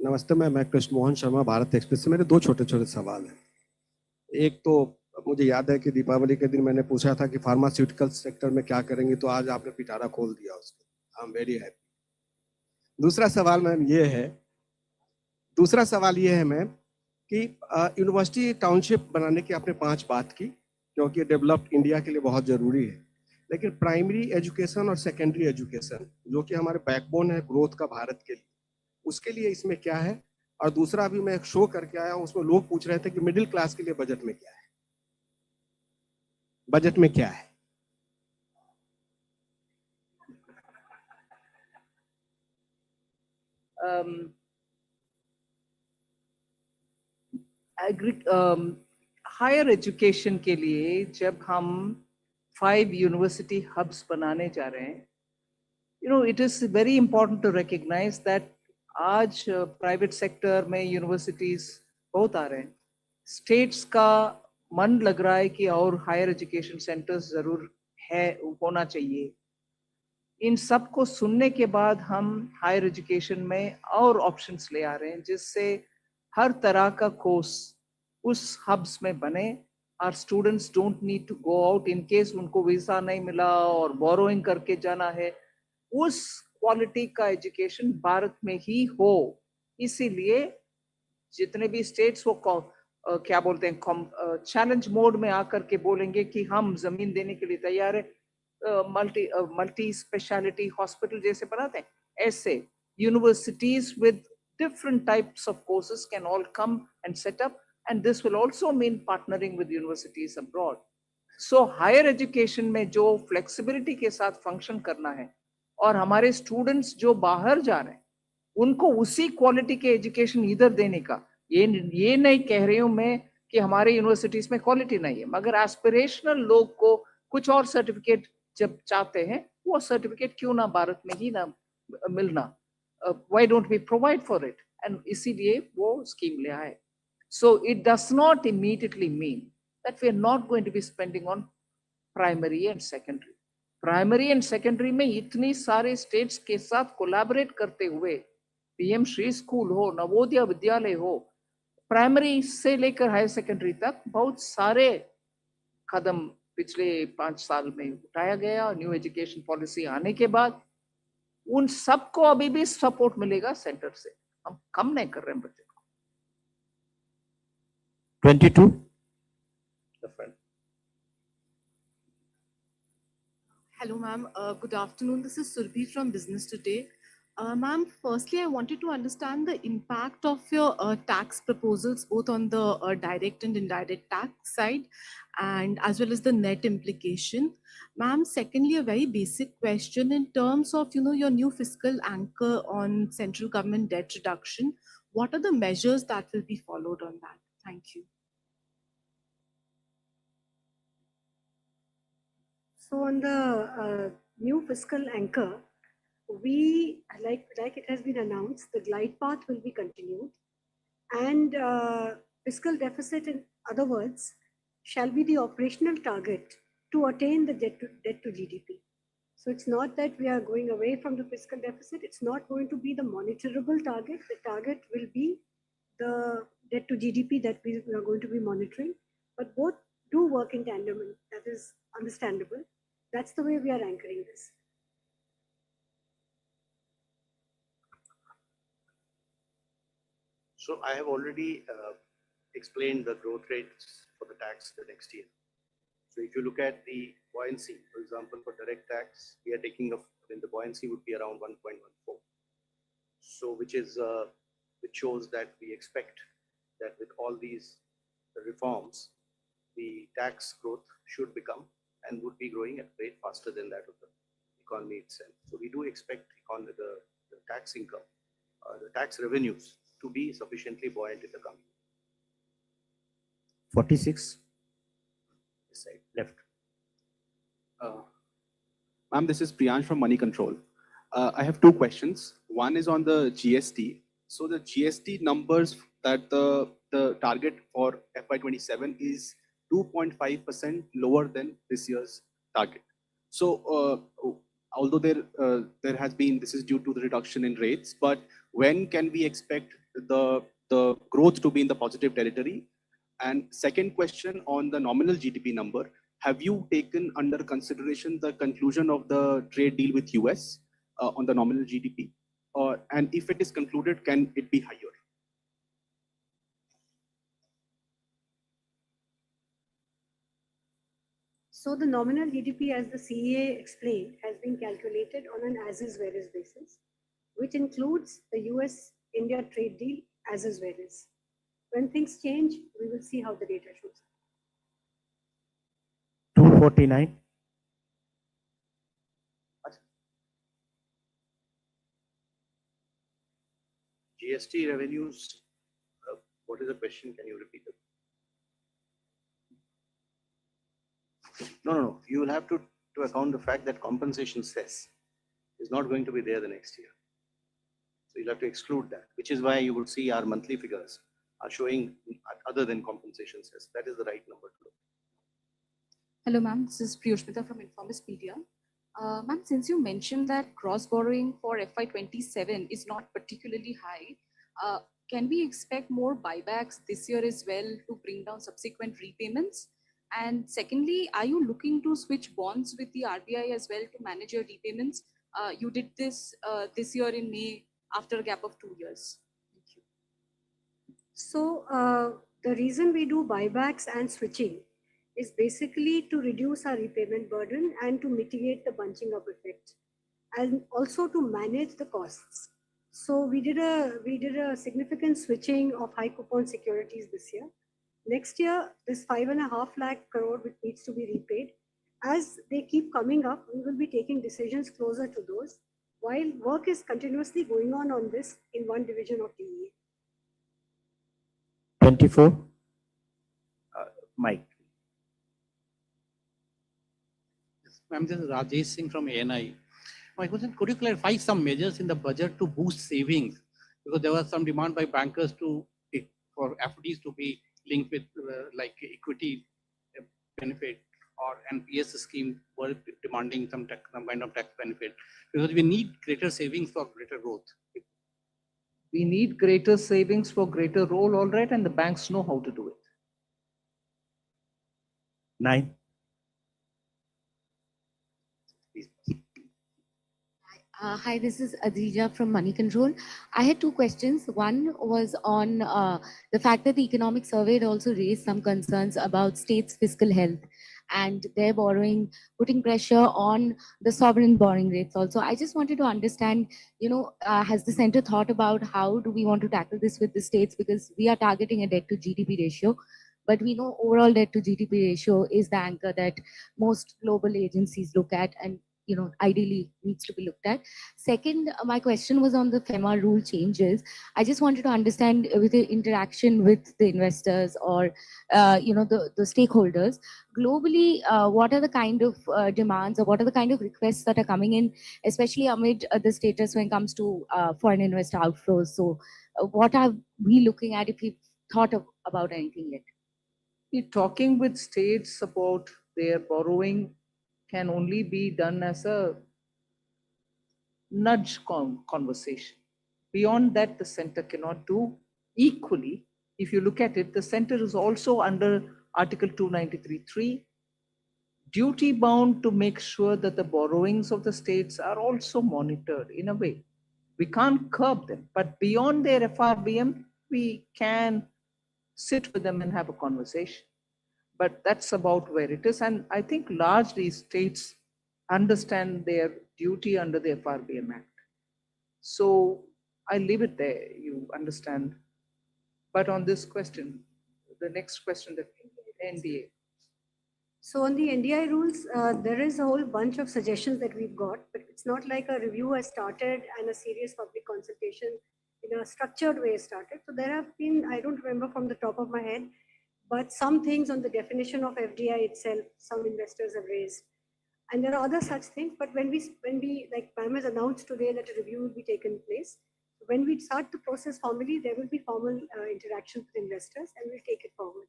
नमस्ते, मैं Krishna Mohan Sharma, Bharat express से। मेरे दो छोटे छोटे सवाल हैं। एक तो मुझे याद है कि दीपावली के दिन मैंने पूछा था कि फार्मास्यूटिकल सेक्टर में क्या करेंगे, तो आज आपने पिटारा खोल दिया उसको। I am very happy. दूसरा सवाल मैम ये है मैम कि यूनिवर्सिटी टाउनशिप बनाने की आपने 5 बात की, क्योंकि डेवलप्ड इंडिया के लिए बहुत जरूरी है। लेकिन प्राइमरी एजुकेशन और सेकेंडरी एजुकेशन, जो कि हमारे बैकबोन है ग्रोथ का भारत के लिए, उसके लिए इसमें क्या है? और दूसरा, अभी मैं एक शो करके आया हूँ, उसमें लोग पूछ रहे थे कि मिडिल क्लास के लिए बजट में क्या है, बजट में क्या है? हायर एजुकेशन के लिए जब हम 5 यूनिवर्सिटी हब्स बनाने जा रहे हैं, it is very important to recognize that आज प्राइवेट सेक्टर में यूनिवर्सिटीज बहुत आ रहे हैं। स्टेट्स का मन लग रहा है कि और हायर एजुकेशन सेंटर्स जरूर है, होना चाहिए। इन सब को सुनने के बाद हम हायर एजुकेशन में और ऑप्शंस ले आ रहे हैं, जिससे हर तरह का कोर्स उस हब्स में बने। Our students don't need to go out in case उनको वीजा नहीं मिला और बोरोइंग करके जाना है। उस क्वालिटी का एजुकेशन भारत में ही हो, इसीलिए जितने भी स्टेट्स वो क्या बोलते हैं, चैलेंज मोड में आकर के बोलेंगे कि हम जमीन देने के लिए तैयार है, मल्टी स्पेशलिटी हॉस्पिटल जैसे बनाते हैं, ऐसे universities with different types of courses can all come and set up, and this will also mean partnering with universities abroad. So higher education में जो flexibility के साथ function करना है, और हमारे स्टूडेंट्स जो बाहर जा रहे हैं उनको उसी क्वालिटी के एजुकेशन इधर देने का, ये नहीं कह रही हूं मैं कि हमारे यूनिवर्सिटीज में क्वालिटी नहीं है, मगर एस्पिरेशनल लोग को कुछ और सर्टिफिकेट जब चाहते हैं, वो सर्टिफिकेट क्यों ना भारत में ही ना मिलना, why don't we provide for it? And इसीलिए वो स्कीम ले आए. So it does not immediately mean that we are not going to be spending on primary and secondary. Primary and secondary में इतनी सारे स्टेट्स के साथ कोलैबोरेट करते हुए पीएम श्री स्कूल हो, नवोदय विद्यालय हो, प्राइमरी से लेकर हायर सेकेंडरी तक बहुत सारे कदम पिछले 5 साल में उठाया गया। न्यू एजुकेशन पॉलिसी आने के बाद उन सबको अभी भी सपोर्ट मिलेगा सेंटर से। हम कम नहीं कर रहे हैं बजट को। 22. The friend. Hello, ma'am. Good afternoon. This is Surbhi from Business Today. Ma'am, firstly, I wanted to understand the impact of your tax proposals, both on the direct and indirect tax side, and as well as the net implication. Ma'am, secondly, a very basic question in terms of, your new fiscal anchor on central government debt reduction. What are the measures that will be followed on that? Thank you. So on the new fiscal anchor, we, like it has been announced, the glide path will be continued, and fiscal deficit, in other words, shall be the operational target to attain the debt to GDP. So it's not that we are going away from the fiscal deficit. It's not going to be the monitorable target. The target will be the debt to GDP that we are going to be monitoring, but both do work in tandem, and that is understandable. That's the way we are anchoring this. So I have already explained the growth rates for the tax the next year. So if you look at the buoyancy, for example, for direct tax, we are taking the buoyancy would be around 1.14. So which shows that we expect that with all these reforms, the tax growth should become and would be growing at a rate faster than that of the economy itself. So we do expect the tax income, the tax revenues to be sufficiently buoyant in the coming year. 46. This side, left. Ma'am, this is Priyansh from Money Control. I have two questions. One is on the GST. So the GST numbers that the target for FY27 is 2.5% lower than this year's target. So although there has been, this is due to the reduction in rates, but when can we expect the growth to be in the positive territory? And second question on the nominal GDP number, have you taken under consideration the conclusion of the trade deal with US on the nominal GDP? And if it is concluded, can it be higher? So the nominal GDP, as the CEA explained, has been calculated on an as-is whereas basis, which includes the US-India trade deal as-is whereas. When things change, we will see how the data shows. 249. GST revenues, what is the question? Can you repeat it? No. You will have to account the fact that compensation cess is not going to be there the next year. So you'll have to exclude that, which is why you would see our monthly figures are showing other than compensation cess. That is the right number to look. Hello, ma'am. This is Priyoshpita from Informis Media. Ma'am, since you mentioned that gross borrowing for FY27 is not particularly high, can we expect more buybacks this year as well to bring down subsequent repayments? And secondly, are you looking to switch bonds with the RBI as well to manage your repayments? You did this this year in May after a gap of 2 years. Thank you. So the reason we do buybacks and switching is basically to reduce our repayment burden and to mitigate the bunching up effect, and also to manage the costs. So we did a significant switching of high coupon securities this year. Next year, this 5.5 lakh crore which needs to be repaid, as they keep coming up, we will be taking decisions closer to those, while work is continuously going on this in one division of DEA. 24. Mike. Ma'am, this is Rajesh Singh from ANI. My question, could you clarify some measures in the budget to boost savings? Because there was some demand by bankers for FDs to be linked with like equity benefit, or NPS scheme were demanding some kind of tax benefit. Because we need greater savings for greater growth. We need greater savings for greater role, all right, and the banks know how to do it. 9. Hi, this is Adija from Money Control. I had two questions. One was on the fact that the economic survey had also raised some concerns about states' fiscal health and their borrowing, putting pressure on the sovereign borrowing rates also. I just wanted to understand, has the center thought about how do we want to tackle this with the states? Because we are targeting a debt to GDP ratio, but we know overall debt to GDP ratio is the anchor that most global agencies look at and ideally needs to be looked at. Second, my question was on the FEMA rule changes. I just wanted to understand with the interaction with the investors or the stakeholders globally, what are the kind of demands or what are the kind of requests that are coming in, especially amid the status when it comes to foreign investor outflows. So what are we looking at if we've thought about anything yet? Talking with states about their borrowing can only be done as a nudge conversation. Beyond that, the center cannot do. Equally, if you look at it, the center is also under Article 293(3), duty bound to make sure that the borrowings of the states are also monitored in a way. We can't curb them, but beyond their FRBM, we can sit with them and have a conversation. But that's about where it is. And I think largely states understand their duty under the FRBM Act. So I leave it there, you understand. But on this question, the next question, that NDA. So on the NDI rules, there is a whole bunch of suggestions that we've got, but it's not like a review has started and a serious public consultation in a structured way started. So there have been, I don't remember from the top of my head, but some things on the definition of FDI itself, some investors have raised. And there are other such things, but when we like Pam has announced today that a review will be taken place, when we start the process formally, there will be formal interaction with investors and we'll take it forward.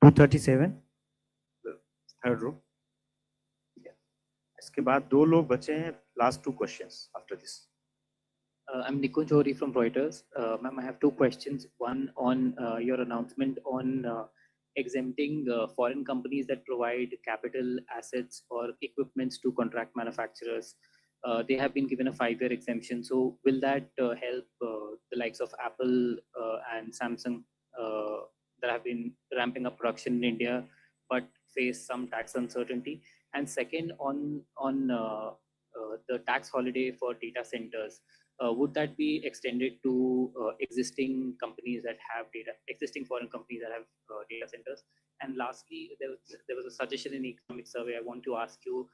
237, third row. इसके बाद दो लोग बचे हैं. Last two questions after this. I'm Nikunj Johri from Reuters. Ma'am, I have two questions. One on your announcement on exempting foreign companies that provide capital assets or equipments to contract manufacturers. They have been given a 5-year exemption. So will that help the likes of Apple and Samsung that have been ramping up production in India but face some tax uncertainty? And second, on the tax holiday for data centers, would that be extended to existing companies that have existing foreign companies that have data centers? And lastly, there was a suggestion in the economic survey. I want to ask you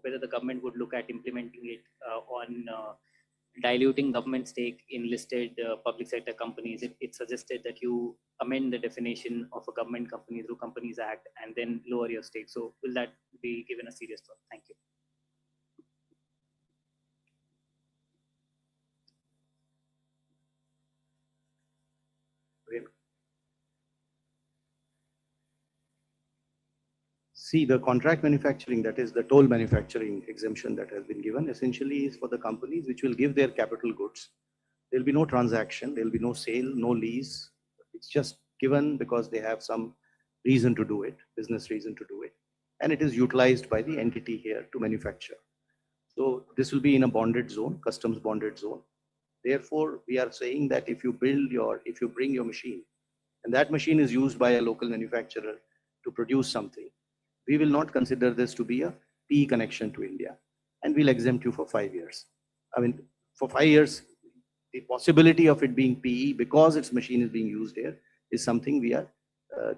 whether the government would look at implementing it on diluting government stake in listed public sector companies. It suggested that you amend the definition of a government company through Companies Act and then lower your stake. So will that be given a serious thought? Thank you. See, the contract manufacturing, that is the toll manufacturing exemption that has been given, essentially is for the companies which will give their capital goods. There'll be no transaction, there'll be no sale, no lease. It's just given because they have some reason to do it, business reason to do it. And it is utilized by the entity here to manufacture. So this will be in a bonded zone, customs bonded zone. Therefore, we are saying that if you bring your machine, and that machine is used by a local manufacturer to produce something, we will not consider this to be a PE connection to India, and we'll exempt you for 5 years. I mean, for 5 years, the possibility of it being PE because its machine is being used here is something we are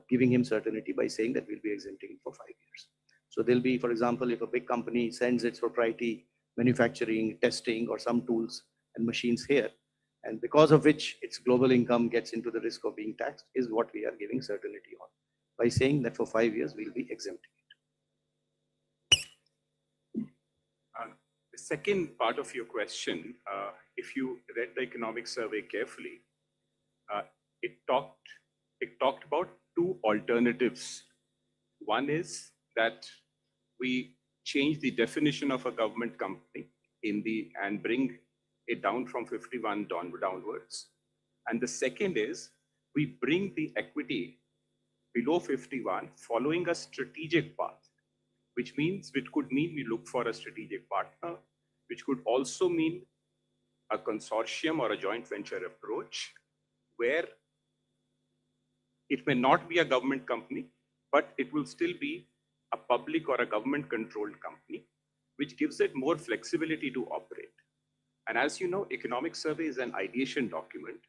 giving him certainty by saying that we'll be exempting it for 5 years. So there'll be, for example, if a big company sends its proprietary manufacturing, testing, or some tools and machines here, and because of which its global income gets into the risk of being taxed, is what we are giving certainty on by saying that for 5 years we'll be exempting. The second part of your question, if you read the economic survey carefully, it talked about two alternatives. One is that we change the definition of a government company and bring it down from 51 downwards. And the second is we bring the equity below 51 following a strategic path, which means, which could mean we look for a strategic partner, which could also mean a consortium or a joint venture approach where it may not be a government company, but it will still be a public or a government controlled company, which gives it more flexibility to operate. And as you know, economic survey is an ideation document.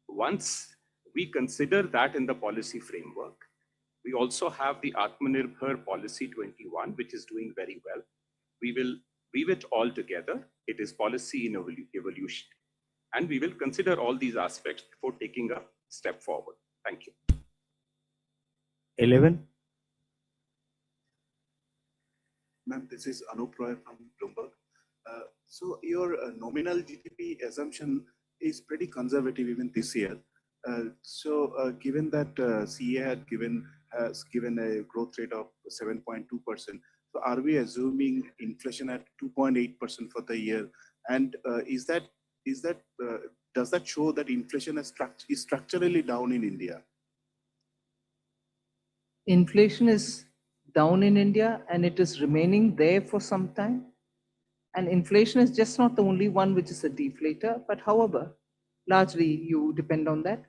Once we consider that in the policy framework, we also have the Atmanirbhar Policy 21, which is doing very well. We will weave it all together. It is policy in evolution. And we will consider all these aspects before taking a step forward. Thank you. 11. Ma'am, this is Anup Roy from Bloomberg. So your nominal GDP assumption is pretty conservative even this year. Given that CA has given a growth rate of 7.2%, so are we assuming inflation at 2.8% for the year? And does that show that inflation is structurally down in India? Inflation is down in India and it is remaining there for some time. And inflation is just not the only one which is a deflator, but however, largely you depend on that.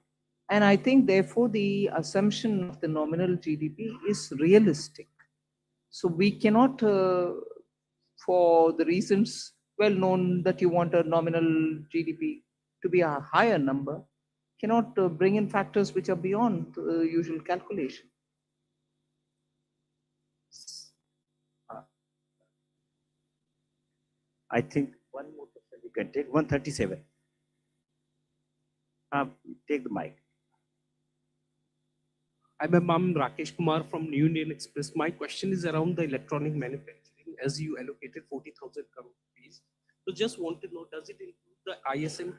And I think therefore the assumption of the nominal GDP is realistic. So we cannot, for the reasons well known that you want a nominal GDP to be a higher number, cannot bring in factors which are beyond the usual calculation. I think one more question we can take. 137. Take the mic. I'm Rakesh Kumar from New Indian Express. My question is around the electronic manufacturing as you allocated 40,000 crore rupees. So just want to know, does it include the ISM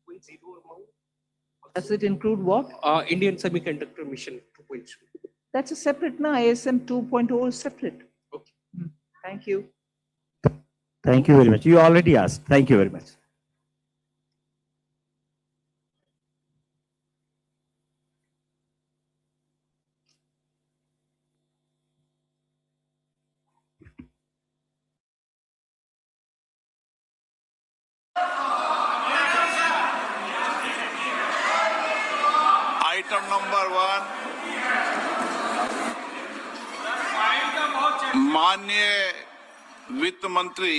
2.0 amount? Does it include what? Indian Semiconductor Mission 2.0. That's a separate now. ISM 2.0 is separate. Okay. Thank you. Thank you very much. You already asked. Thank you very much. Item number 1, माननीय वित्त मंत्री